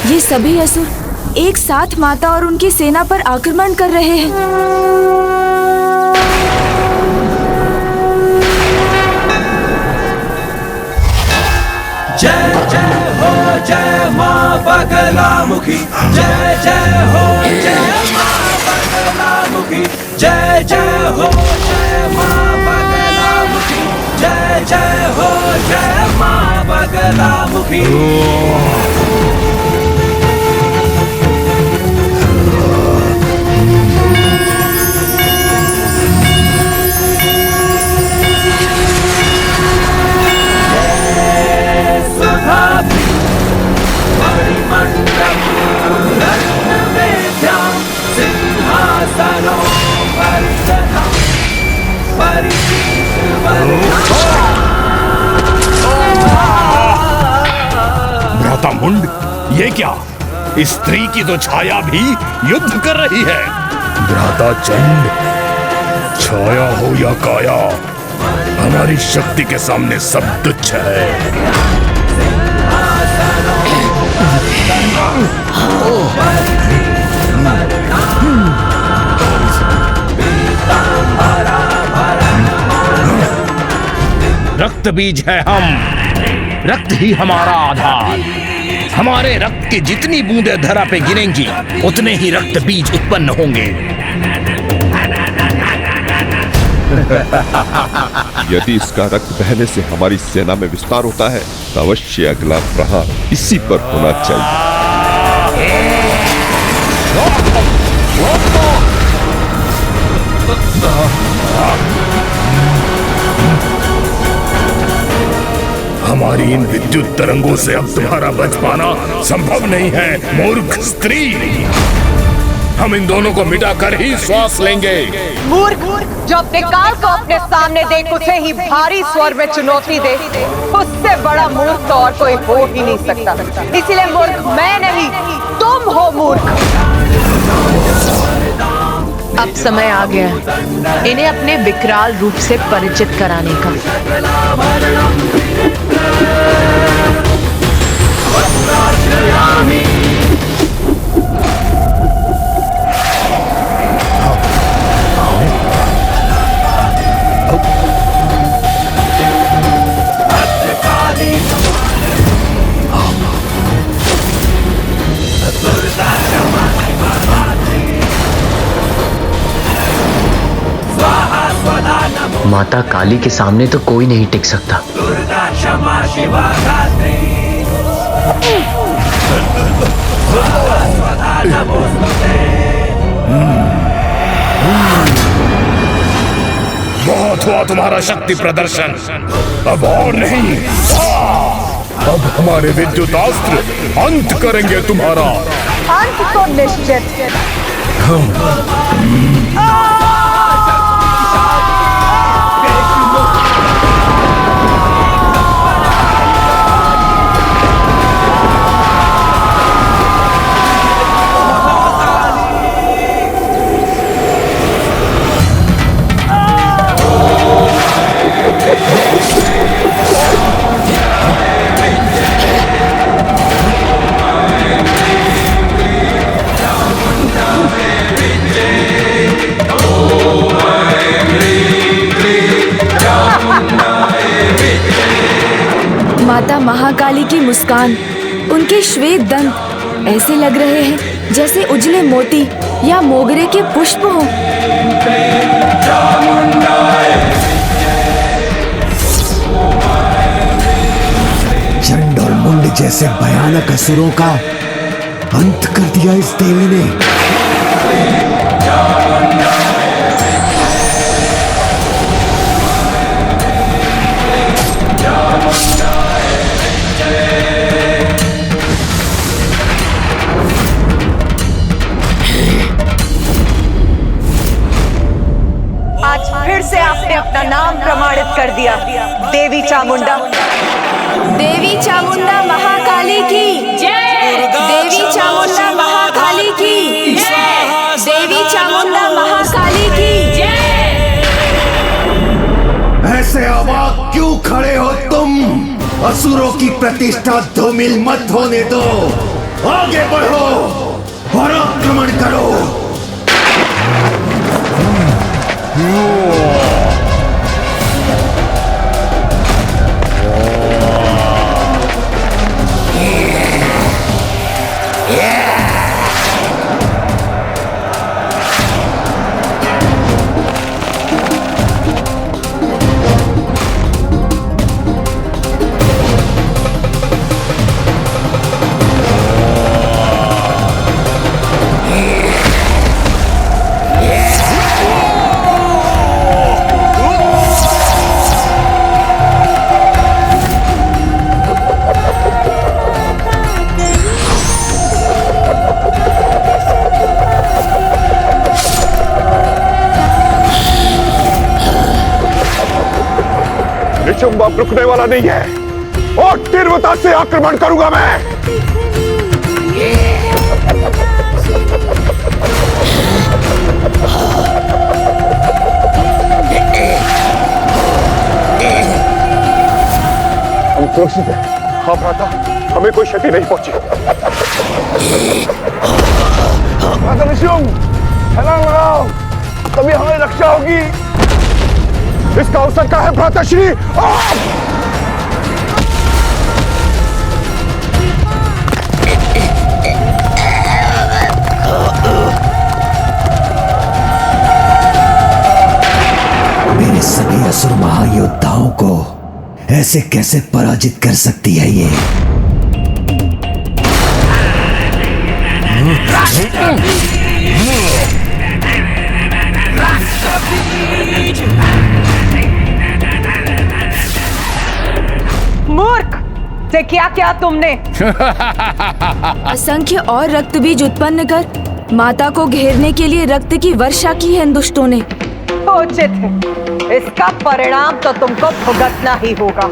ये सभी असुर एक साथ माता और उनकी सेना पर आक्रमण कर रहे हैं। जय जय हो जय मां बगलामुखी, जय जय हो जय मां बगलामुखी, जय जय हो जय मां बगलामुखी, जय जय हो जय मां बगलामुखी। भ्राता मुंड, ये क्या? इस स्त्री की तो छाया भी युद्ध कर रही है। भ्राता चंड, छाया हो या काया, हमारी शक्ति के सामने सब तुच्छ है। रक्त बीज है हम, रक्त ही हमारा आधार। हमारे रक्त की जितनी बूंदें धरा पे गिरेंगी, उतने ही रक्त बीज उत्पन्न होंगे। यदि इसका रक्त बहने से हमारी सेना में विस्तार होता है तो अवश्य अगला प्रहार इसी पर होना चाहिए। हमारी इन विद्युत तरंगों से अब तुम्हारा बच पाना संभव नहीं है, मूर्ख स्त्री। हम इन दोनों को मिटाकर ही श्वास लेंगे। मूर्ख, जो अपने काल को अपने सामने देख उसे ही भारी स्वर में चुनौती दे, उससे बड़ा मूर्ख तो और कोई हो ही नहीं सकता। इसीलिए मूर्ख मैं नहीं, तुम हो मूर्ख। अब समय आ गया है इन्हें अपने विकराल रूप से परिचित कराने का। माता काली के सामने तो कोई नहीं टिक सकता। बहुत हुआ तुम्हारा शक्ति प्रदर्शन, अब और नहीं। अब हमारे विद्युतास्त्र अंत करेंगे तुम्हारा। अंत तो निश्चित। माता महाकाली की मुस्कान, उनके श्वेत दंत ऐसे लग रहे हैं जैसे उजले मोती या मोगरे के पुष्प हों। चंड और मुंड जैसे भयानक असुरों का अंत कर दिया इस देवी ने। आज फिर से आपने अपना नाम प्रमाणित कर दिया, देवी चामुंडा। देवी चामुंडा महाकाली की जय। देवी चामुंडा महाकाली की जय। देवी चामुंडा महाकाली की जय। ऐसे अवाक क्यों खड़े हो तुम? असुरों की प्रतिष्ठा धूमिल मत होने दो। आगे बढ़ो और आक्रमण करो। निशुंभ रुकने वाला नहीं है और तीव्रता से आक्रमण करूंगा मैं। हम सुरक्षित हैं। हाँ भ्राता, हमें कोई क्षति नहीं पहुंची। भ्राता निशुंभ, छलांग लगाओ, तभी हमारी रक्षा होगी। इसका अवसर क्या है भ्राता श्री? मेरे सभी असुर महायोद्धाओं को ऐसे कैसे पराजित कर सकती है ये? मूर्ख, से क्या क्या तुमने? असंख्य और रक्त बीज उत्पन्न कर माता को घेरने के लिए रक्त की वर्षा की है इन दुष्टों ने। उचित है, इसका परिणाम तो तुमको भुगतना ही होगा।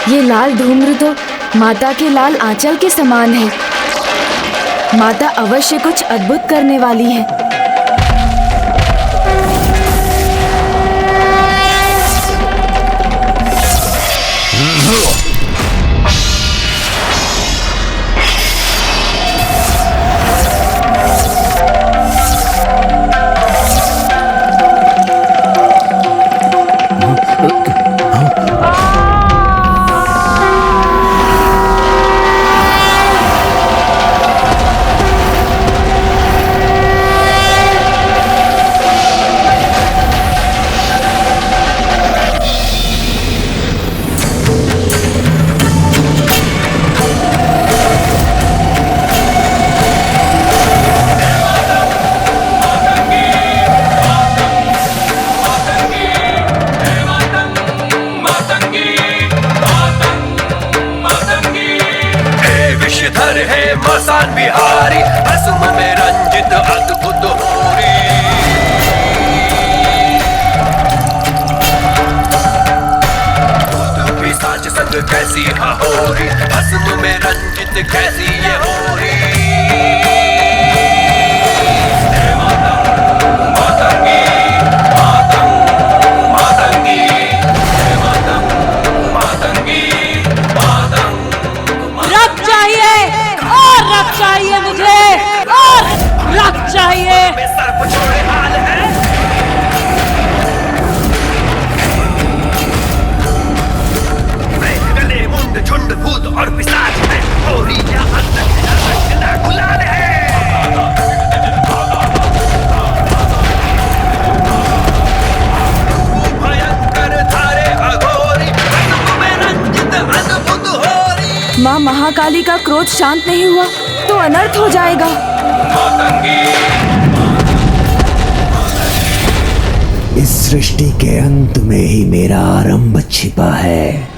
ये लाल धूम्र तो माता के लाल आंचल के समान है। माता अवश्य कुछ अद्भुत करने वाली है। मसान बिहारी भस्म में रंजित अद्भुत होरी। भूत पिशाच संग कैसी अहोरी, भस्म में रंजित कैसी ये होरी। चाहिए मुझे और रक्त चाहिए। गले मुंड झुंड भूत और पिशाच है, होरी या गुलाल है। भयंकर धारे अघोरी, में रंजित अद्भुत होरी। माँ महाकाली का क्रोध शांत नहीं हुआ तो अनर्थ हो जाएगा। इस सृष्टि के अंत में ही मेरा आरंभ छिपा है।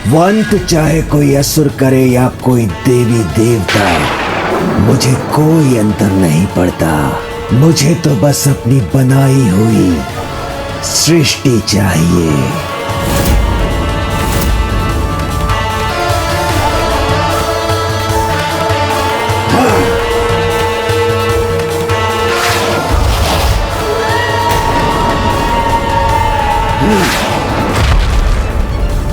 वो अंत चाहे कोई असुर करे या कोई देवी देवता, मुझे कोई अंतर नहीं पड़ता। मुझे तो बस अपनी बनाई हुई सृष्टि चाहिए।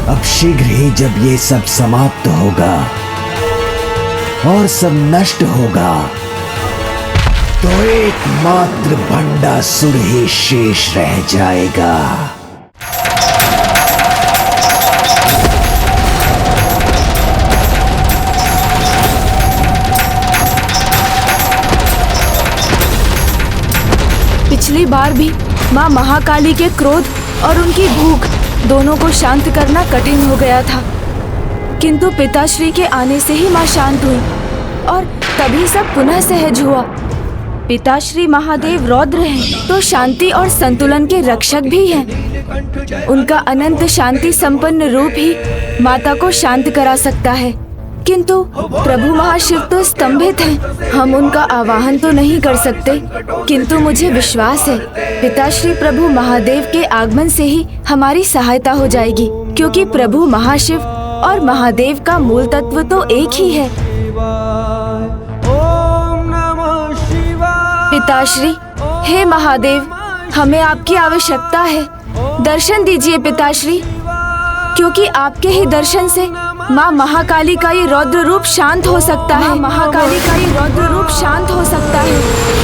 अब शीघ्र ही जब ये सब समाप्त होगा और सब नष्ट होगा तो एकमात्र भंडासुर ही शेष रह जाएगा। पिछली बार भी माँ महाकाली के क्रोध और उनकी भूख दोनों को शांत करना कठिन हो गया था, किंतु पिताश्री के आने से ही माँ शांत हुई और तभी सब पुनः सहज हुआ। पिताश्री महादेव रौद्र हैं, तो शांति और संतुलन के रक्षक भी हैं। उनका अनंत शांति संपन्न रूप ही माता को शांत करा सकता है, किंतु प्रभु महाशिव तो स्तंभित हैं। हम उनका आवाहन तो नहीं कर सकते, किंतु मुझे विश्वास है पिताश्री प्रभु महादेव के आगमन से ही हमारी सहायता हो जाएगी, क्योंकि प्रभु महाशिव और महादेव का मूल तत्व तो एक ही है। पिताश्री, हे महादेव, हमें आपकी आवश्यकता है। दर्शन दीजिए पिताश्री, क्योंकि आपके ही दर्शन से माँ महाकाली का ये रौद्र रूप शांत हो सकता है। महाकाली का ये रौद्र रूप शांत हो सकता है।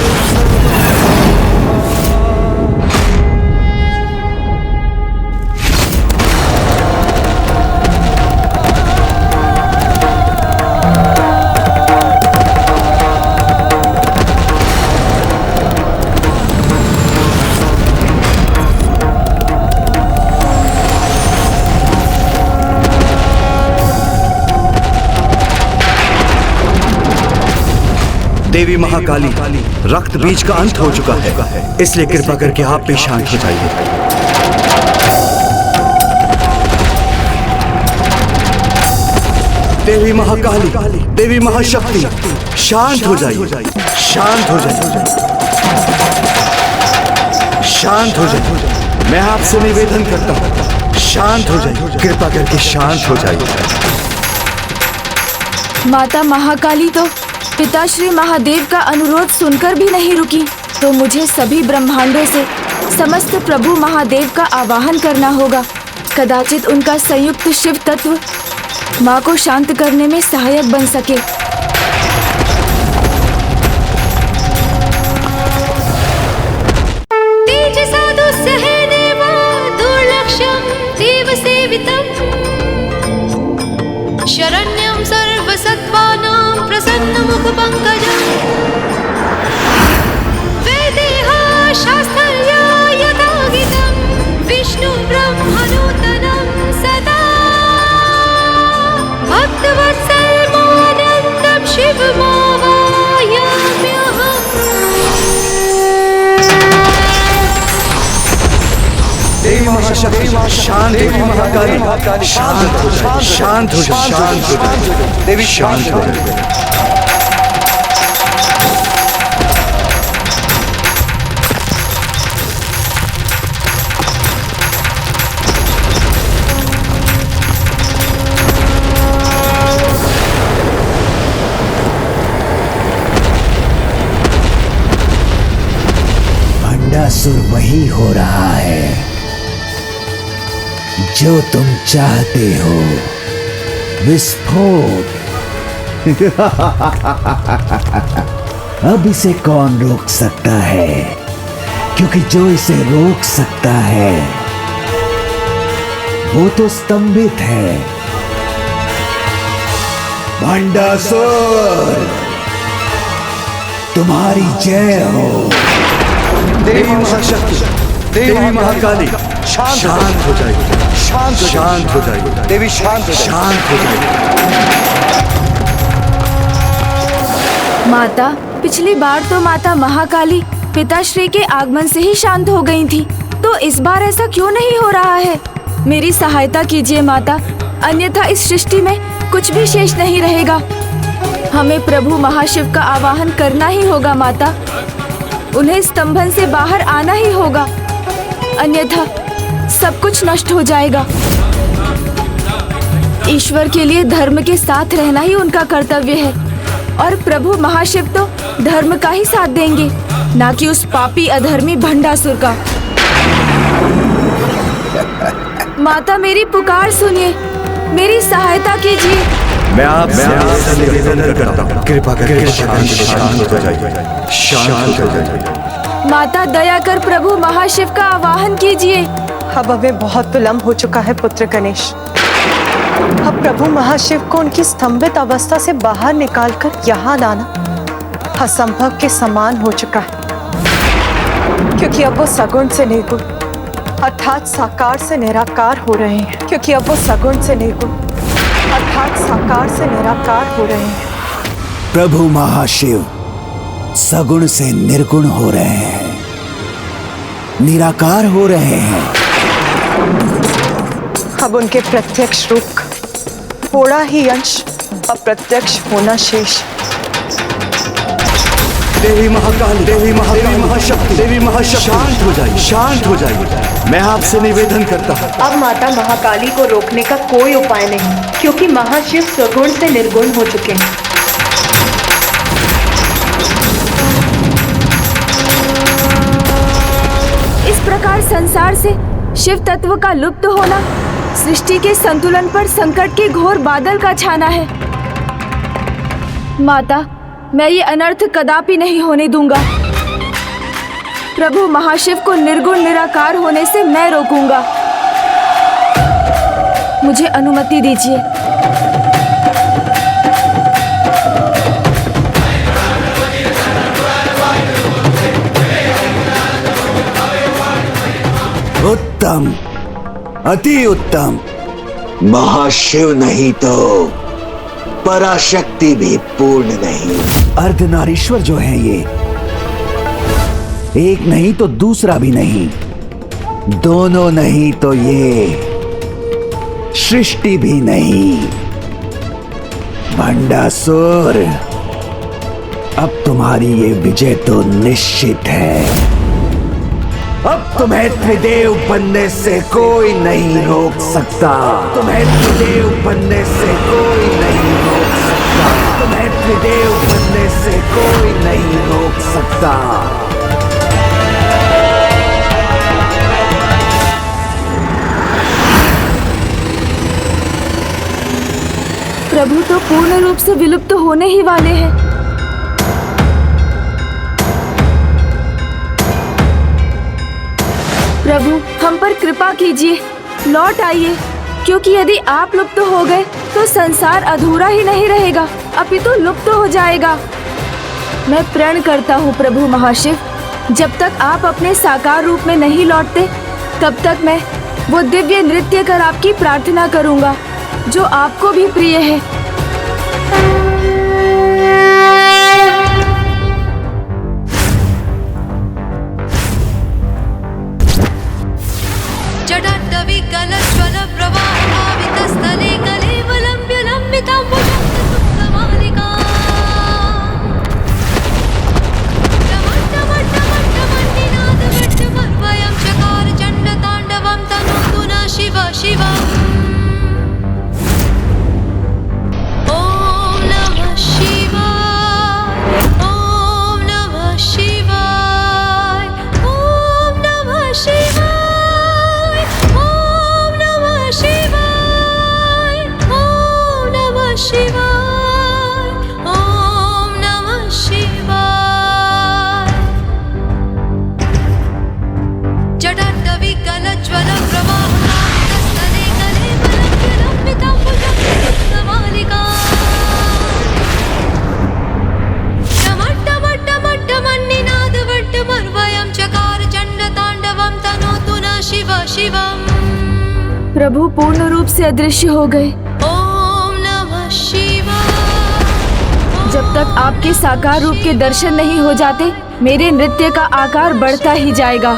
देवी महाकाली, रक्त बीज का अंत हो चुका है, इसलिए कृपा करके आप भी शांत हो जाइए। देवी महाकाली, देवी महाशक्ति, शांत हो जाइए, शांत हो जाइए, शांत हो जाइए। मैं आपसे निवेदन करता हूँ, शांत हो जाइए, कृपा करके शांत हो जाइए। माता महाकाली तो पिताश्री महादेव का अनुरोध सुनकर भी नहीं रुकी, तो मुझे सभी ब्रह्मांडों से समस्त प्रभु महादेव का आवाहन करना होगा। कदाचित उनका संयुक्त शिव तत्व माँ को शांत करने में सहायक बन सके। तेज साधु सहे देवा दुर्लक्ष्यं देव सेवितम् शरण्यं सर्वसत्त्वानां प्रसन्नमुखपङ्कजम् वेदेहा शास्त्रया यथा गीतं विष्णु ब्रह्मनूतनं सदा भक्तवत्सलमानन्दं शिवमावाहयाम्यहम्। देवी महाशक्ति, शांत, देवी महाकाली, शांत हो जाइए, शांत हो जाइए, शांत हो जाइए, देवी शांत हो जाइए। भंडासुर वही हो रहा है जो तुम चाहते हो, विस्फोट। अब इसे कौन रोक सकता है, क्योंकि जो इसे रोक सकता है वो तो स्तंभित है। भंडासुर, तुम्हारी जय हो। देवी महाशक्ति, देवी महाकाली, शांत हो जाइए, शांत हो जाइए, देवी शांत हो जाइए। माता, पिछली बार तो माता महाकाली पिताश्री के आगमन से ही शांत हो गई थी, तो इस बार ऐसा क्यों नहीं हो रहा है? मेरी सहायता कीजिए माता, अन्यथा इस सृष्टि में कुछ भी शेष नहीं रहेगा। हमें प्रभु महाशिव का आवाहन करना ही होगा माता, उन्हें स्तंभन से बाहर आना ही होगा, अन्यथा सब कुछ नष्ट हो जाएगा। ईश्वर के लिए धर्म के साथ रहना ही उनका कर्तव्य है, और प्रभु महाशिव तो धर्म का ही साथ देंगे, ना कि उस पापी अधर्मी भंडासुर का। माता, मेरी पुकार सुनिए, मेरी सहायता कीजिए। मैं आपसे निवेदन करता हूँ, कृपा करके शांत हो जाइए, शांत हो जाइए। माता, दया कर प्रभु महाशिव का आवाहन कीजिए। अब हमें बहुत विलंब हो चुका है पुत्र गणेश। अब प्रभु महाशिव को उनकी स्तंभित अवस्था से बाहर निकालकर यहाँ लाना असंभव के समान हो चुका है, क्योंकि अब वो सगुण से निर्गुण अर्थात साकार से निराकार हो रहे हैं। क्योंकि अब वो सगुण से निर्गुण अर्थात साकार से निराकार हो रहे हैं। प्रभु महाशिव सगुण से निर्गुण हो रहे हैं, निराकार हो रहे हैं। अब उनके प्रत्यक्ष रूप का थोड़ा ही अंश अप्रत्यक्ष होना शेष। देवी महाकाली, देवी महाशक्ति, देवी महाशक्ति, शांत हो जाइए, शांत हो जाइए। मैं आपसे निवेदन करता हूँ। अब माता महाकाली को रोकने का कोई उपाय नहीं, क्योंकि महाशिव सगुण से निर्गुण हो चुके हैं। इस प्रकार संसार से शिव तत्व का लुप्त होना सृष्टि के संतुलन पर संकट के घोर बादल का छाना है। माता, मैं ये अनर्थ कदापि नहीं होने दूंगा। प्रभु महाशिव को निर्गुण निराकार होने से मैं रोकूंगा। मुझे अनुमति दीजिए। उत्तम, अति उत्तम। महाशिव नहीं तो पराशक्ति भी पूर्ण नहीं। अर्धनारीश्वर जो है ये, एक नहीं तो दूसरा भी नहीं, दोनों नहीं तो ये सृष्टि भी नहीं। भंडासुर, अब तुम्हारी ये विजय तो निश्चित है। अब तुम्हें त्रिदेव बनने से कोई नहीं रोक सकता। तुम्हें त्रिदेव बनने से कोई नहीं रोक सकता। तुम्हें त्रिदेव बनने से कोई नहीं रोक सकता। प्रभु तो पूर्ण रूप से विलुप्त होने ही वाले हैं। प्रभु हम पर कृपा कीजिए, लौट आइए, क्योंकि यदि आप लुप्त हो गए तो संसार अधूरा ही नहीं रहेगा, अपितु लुप्त हो जाएगा। मैं प्रण करता हूँ प्रभु महाशिव, जब तक आप अपने साकार रूप में नहीं लौटते तब तक मैं वो दिव्य नृत्य कर आपकी प्रार्थना करूँगा जो आपको भी प्रिय है। प्रभु पूर्ण रूप से अदृश्य हो गए। जब तक आपके साकार रूप के दर्शन नहीं हो जाते मेरे नृत्य का आकार बढ़ता ही जाएगा।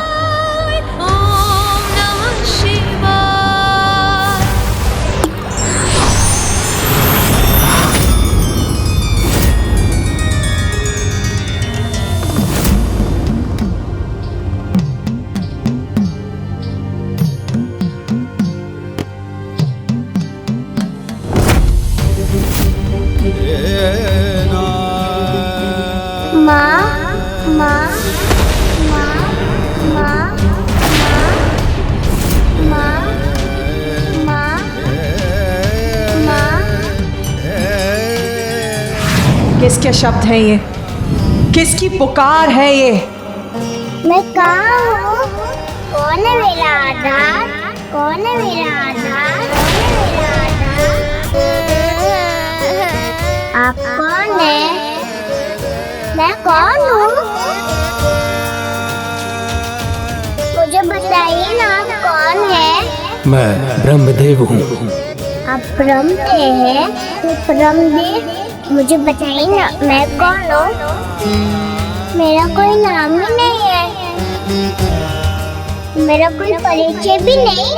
किसके शब्द हैं ये? किसकी पुकार है ये? मैं कहाँ हूँ? कौन है मेरा आधार? कौन है मेरा आधार? आप कौन है? मैं कौन हूँ? मुझे बताइए ना, आप कौन है? मैं ब्रह्मदेव हूँ। आप ब्रह्मदेव हैं? तो ब्रह्मदेव मुझे बताइए ना, मैं कौन हूँ? मेरा कोई नाम ही नहीं है, मेरा कोई परिचय भी नहीं।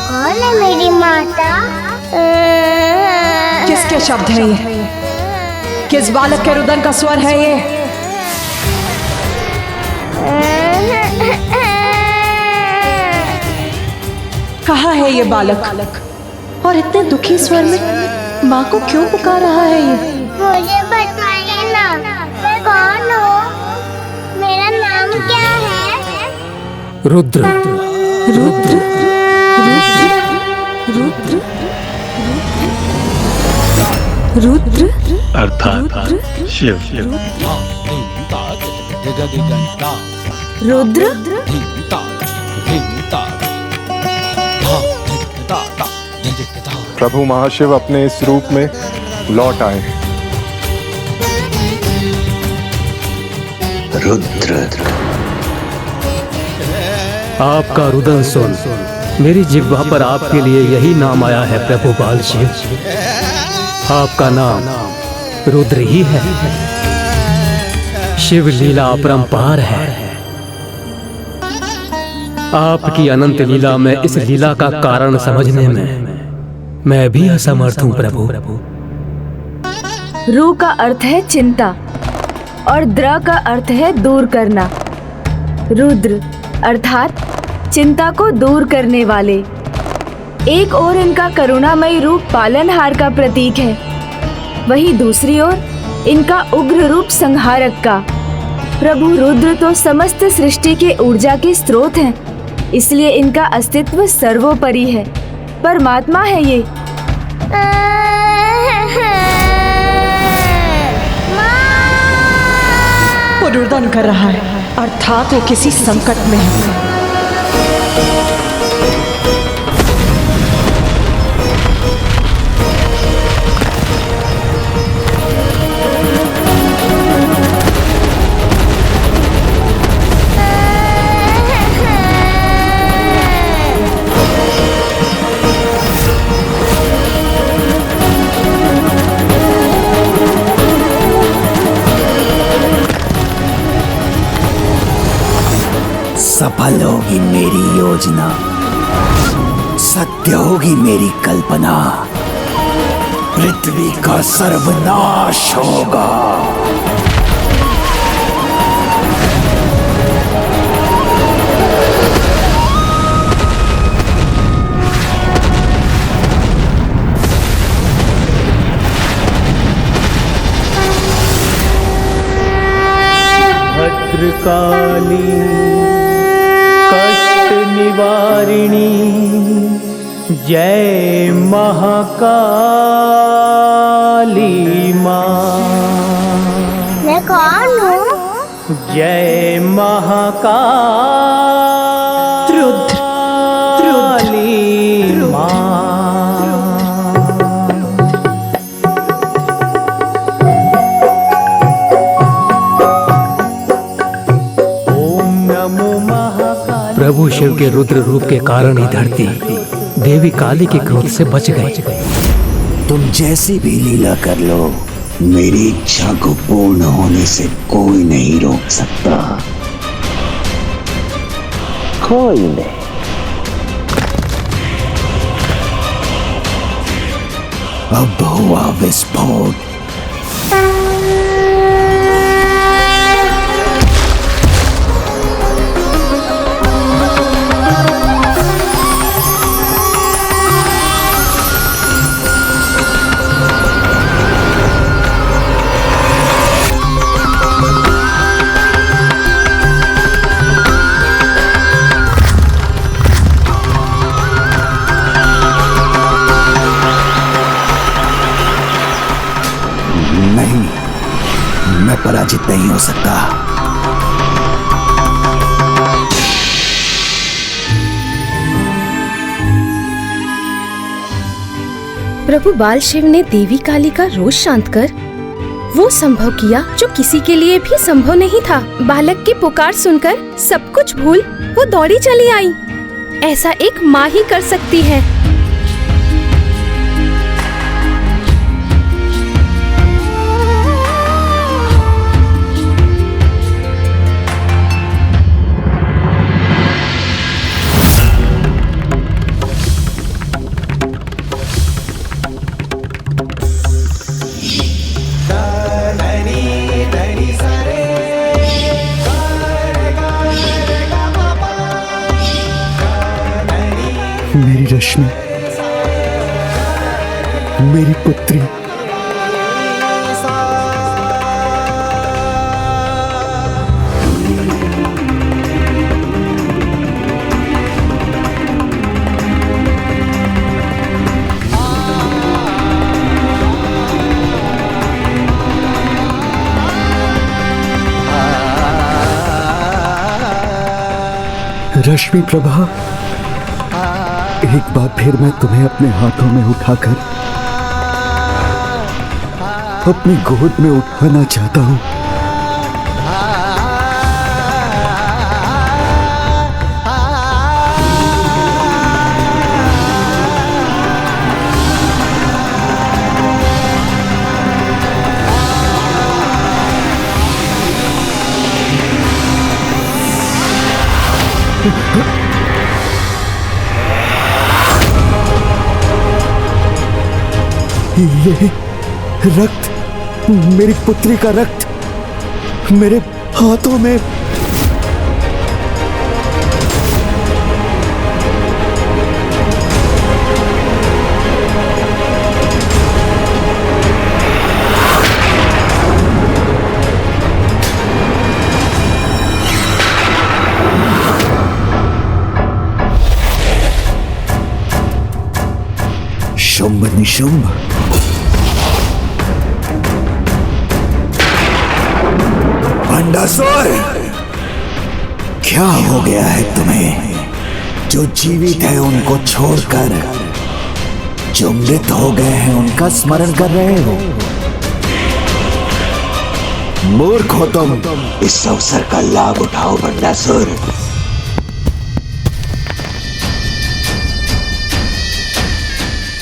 कौन है मेरी माता? किसके शब्द है ये? किस बालक के रुदन का स्वर है ये? कहाँ है ये बालक? और इतने दुखी स्वर में माँ को क्यों पुकार रहा है ये? मुझे बताइए ना, मैं कौन हूँ? मेरा नाम क्या है? रुद्र। रुद्र रुद्र रुद्र अर्थात शिव। रुद्र प्रभु महाशिव अपने इस रूप में लौट आए। रुद्र, आपका रुदन सुन, मेरी जिह्वा पर आपके लिए यही नाम आया है प्रभु बाल शिव। आपका नाम रुद्र ही है। शिव लीला अपरंपार है। आपकी अनंत लीला में इस लीला का कारण समझने में मैं भी असमर्थ हूं प्रभु। रू का अर्थ है चिंता और द्र का अर्थ है दूर करना। रुद्र अर्थात चिंता को दूर करने वाले। एक ओर इनका करुणामयी रूप पालनहार का प्रतीक है, वहीं दूसरी ओर इनका उग्र रूप संहारक का। प्रभु रुद्र तो समस्त सृष्टि के ऊर्जा के स्रोत हैं, इसलिए इनका अस्तित्व सर्वोपरि है। परमात्मा है ये। वो रुदन कर रहा है, अर्थात वो किसी संकट में है। सफल होगी मेरी योजना, सत्य होगी मेरी कल्पना, पृथ्वी का सर्वनाश होगा। भद्रकाली कष्ट निवारिणी जय महाकाली माँ। मैं कौन हूँ? जय महाकाली माँ। प्रभु शिव के रुद्र रूप के कारण ही धरती देवी काली के क्रोध से बच गई। तुम जैसी भी लीला कर लो, मेरी इच्छा को पूर्ण होने से कोई नहीं रोक सकता। कोई नहीं। अब हुआ विस्फोट। मैं पराजित नहीं हो सकता। प्रभु बाल शिव ने देवी काली का रोष शांत कर वो संभव किया जो किसी के लिए भी संभव नहीं था। बालक की पुकार सुनकर सब कुछ भूल वो दौड़ी चली आई। ऐसा एक माँ ही कर सकती है। मेरी रश्मि, मेरी पुत्री, रश्मि प्रभा, एक बार फिर मैं तुम्हें अपने हाथों में उठाकर अपनी गोद में उठाना चाहता हूँ। ये रक्त, मेरी पुत्री का रक्त मेरे हाथों में। शुंभ निशुंभ, भंडासुर, क्या हो गया है तुम्हें? जो जीवित है उनको छोड़कर जो मृत हो गए हैं उनका स्मरण कर रहे हो। मूर्ख हो तुम। इस अवसर का लाभ उठाओ भंडासुर।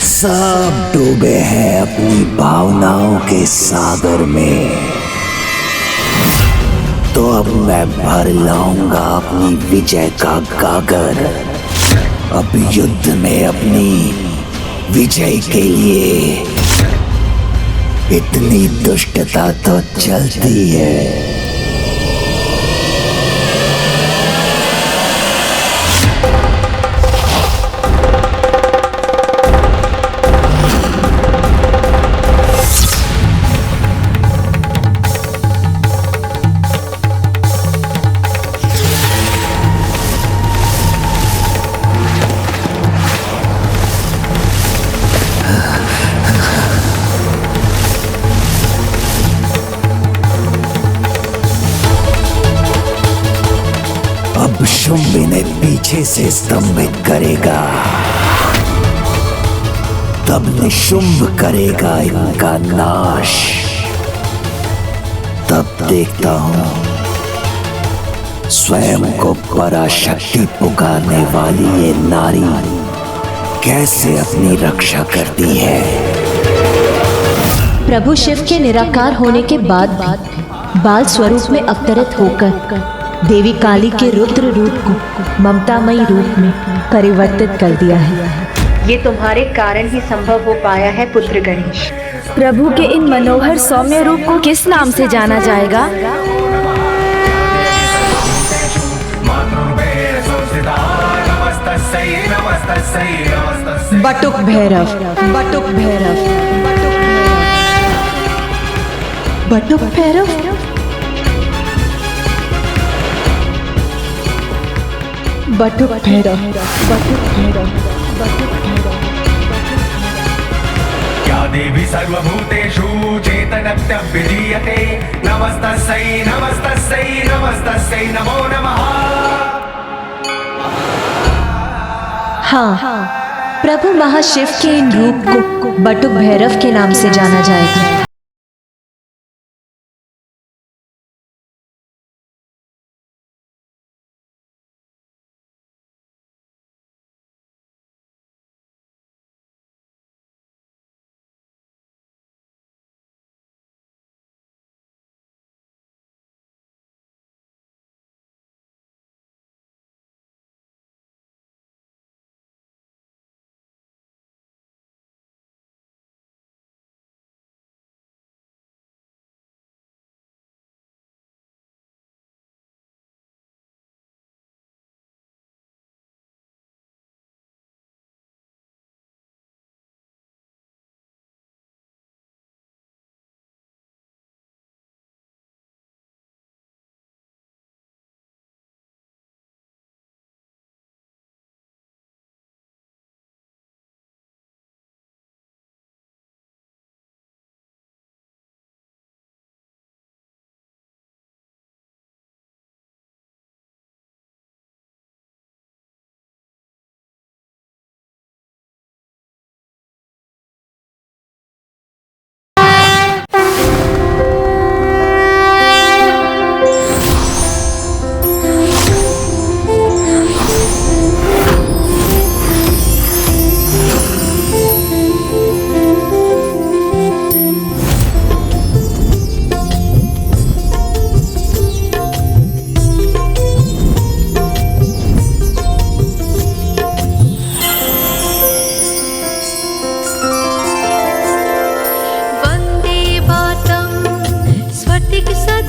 सब डूबे हैं अपनी भावनाओं के सागर में, तो अब मैं भर लाऊंगा अपनी विजय का गागर। अब युद्ध में अपनी विजय के लिए इतनी दुष्टता तो चलती है। अब शुंभ इन्हें पीछे से स्तंभित करेगा, तब निशुंभ करेगा इनका नाश। तब देखता हूं स्वयं को पराशक्ति पुकारने वाली ये नारी कैसे अपनी रक्षा करती है। प्रभु शिव के निराकार होने के बाद बाल स्वरूप में अवतरित होकर देवी काली के रुद्र रूप को ममतामयी रूप में परिवर्तित कर दिया है। ये तुम्हारे कारण ही संभव हो पाया है पुत्र गणेश। प्रभु के इन मनोहर सौम्य रूप को किस नाम से जाना जाएगा? बटुक भैरव, बटुक भैरव, बटुक भैरव, बटुक भैरव, बटुक भैरव, बटुक भैरव। या देवी सर्वभूतेषु चेतनत्य विधीयते नमस्तस्यै नमस्तस्यै नमस्तस्यै नमो नमः। हाँ, प्रभु महाशिव के इन रूप को बटुक भैरव के नाम से जाना जाएगा।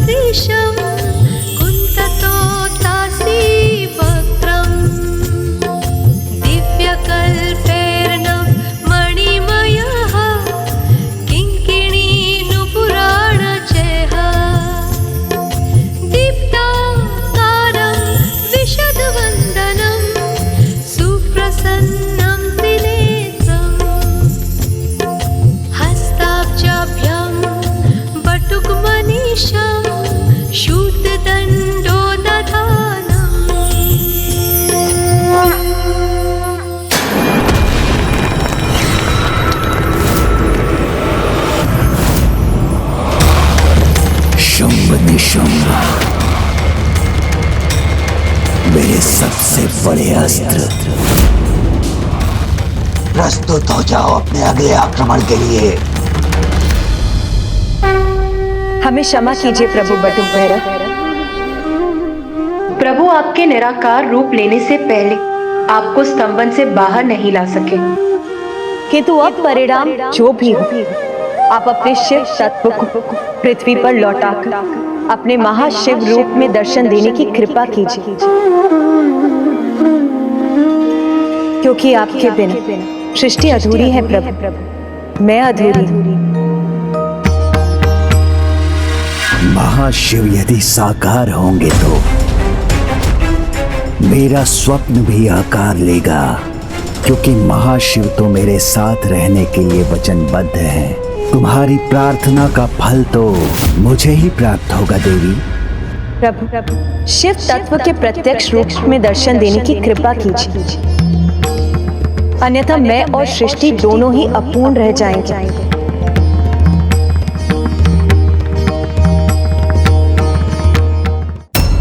सदृशं कुन्ततोतासी वक्त्रं दिव्यकल्पेर्नव मणिमयः किङ्किणीनुपुराणचयः दीप्ताकारं विशदवन्दनं सुप्रसन्नं त्रिनेत्रम् हस्ताब्जाभ्यां बटुकमनीषं शूद्रदण्डो शुंभ निशुंभ मेरे सबसे बड़े अस्त्र। प्रस्तुत हो जाओ अपने अगले आक्रमण के लिए। हमें क्षमा कीजिए प्रभु बटुक भैरव। प्रभु आपके निराकार रूप लेने से पहले आपको स्तंभन से बाहर नहीं ला सके, किंतु अब परिणाम जो भी हो, आप अपने शिव तत्व को पृथ्वी पर लौटाकर अपने महाशिव रूप में दर्शन देने की कृपा कीजिए, क्योंकि आपके बिना सृष्टि अधूरी है प्रभु, मैं अधूरी हूँ। महाशिव यदि साकार होंगे तो मेरा स्वप्न भी आकार लेगा, क्योंकि महाशिव तो मेरे साथ रहने के लिए वचनबद्ध हैं। तुम्हारी प्रार्थना का फल तो मुझे ही प्राप्त होगा देवी। प्रभु शिव तत्व के प्रत्यक्ष रूप में दर्शन देने की कृपा कीजिए, अन्यथा मैं और सृष्टि दोनों ही अपूर्ण रह जाएंगे।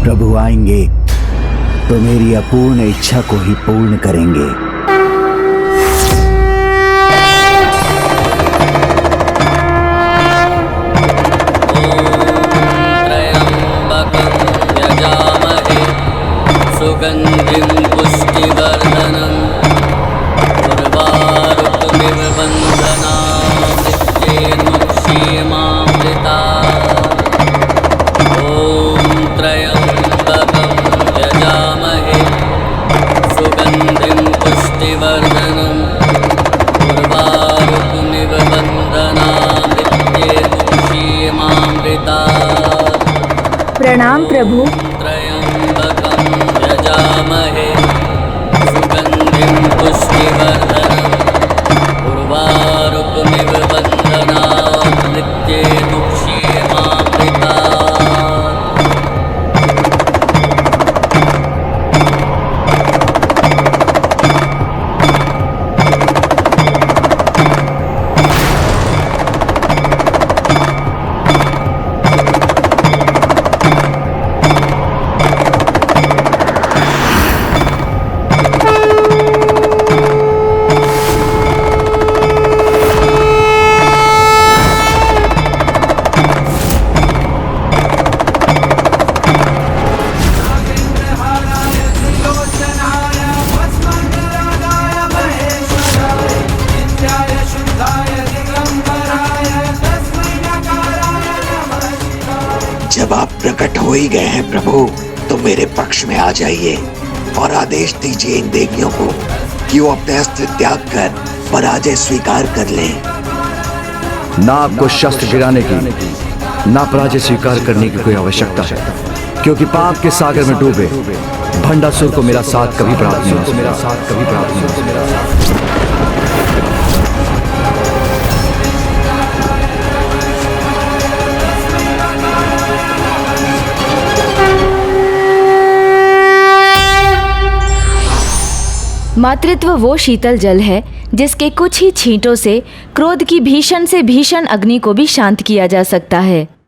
प्रभु आएंगे तो मेरी अपूर्ण इच्छा को ही पूर्ण करेंगे। सुगन्धिं पुष्टिवर्धनं उर्वारुकमिव बन्धनामृत्येन्मुक्षीयमामृता। ॐ त्र्यम्बकं यजामहे सुगन्धिं पुष्टिवर्धनं उर्वारुकमिव बन्धनामृत्येन्मुक्षीयमामृता। प्रणाम प्रभु। यजामहे सुगन्धिं पुष्टिवर्धनं उर्वारुकमिव बन्धनामृत्येन्मुक्षीयमामृता। जब आप प्रकट हो ही गए हैं प्रभु, तो मेरे पक्ष में आ जाइए और आदेश दीजिए इन देवियों को कि वो अपने अस्त्र त्याग कर पराजय स्वीकार कर लें। ना आपको शस्त्र गिराने की, ना पराजय स्वीकार करने की कोई आवश्यकता है, क्योंकि पाप के सागर में डूबे भंडासुर को मेरा साथ कभी प्राप्त नहीं हो। मेरा साथ कभी प्राप्त नहीं हो। मातृत्व वो शीतल जल है जिसके कुछ ही छींटों से क्रोध की भीषण से भीषण अग्नि को भी शांत किया जा सकता है।